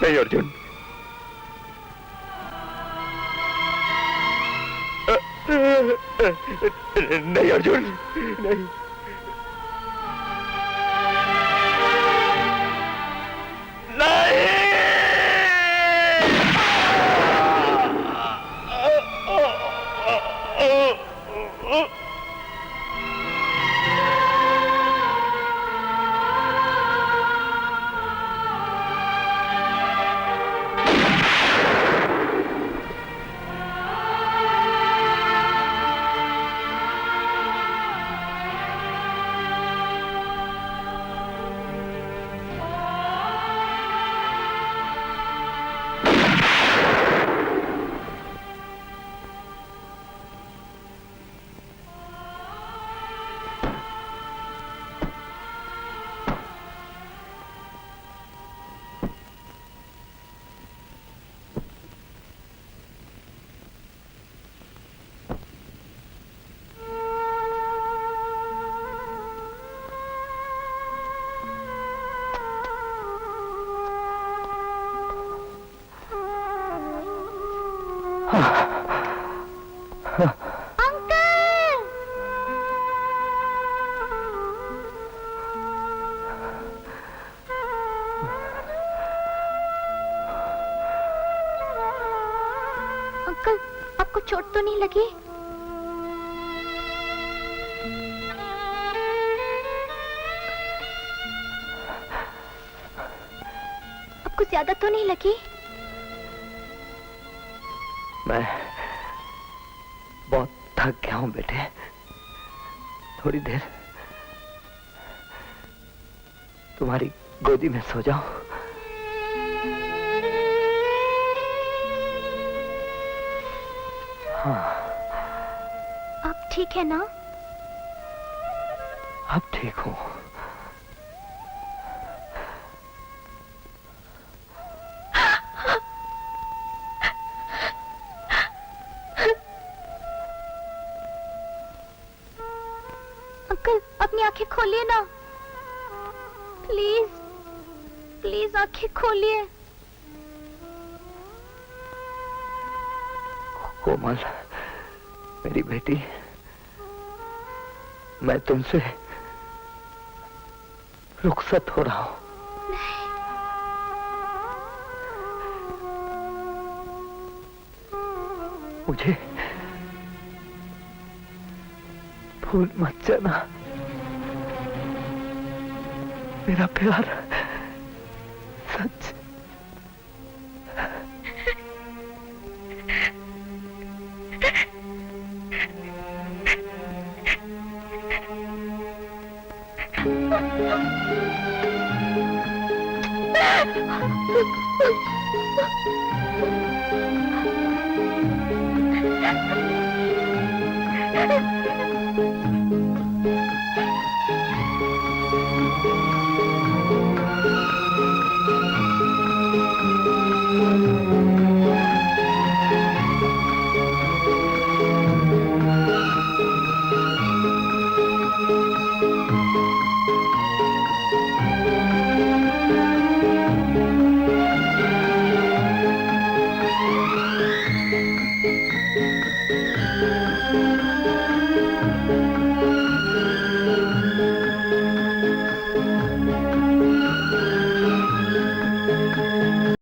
नहीं अर्जुन, नहीं अर्जुन, नहीं। अंकल, आपको चोट तो नहीं लगी? आपको ज्यादा तो नहीं लगी? मैं बहुत थक गया हूं बेटे, थोड़ी देर तुम्हारी गोदी में सो जाऊं। हाँ, आप ठीक है ना? अब ठीक हूं। अंकल, अपनी आंखें खोलिए ना, प्लीज प्लीज आंखें खोलिए। कोमल, मेरी बेटी, मैं तुमसे रुखसत हो रहा हूं। मुझे भूल मत जाना, मेरा प्यार सच।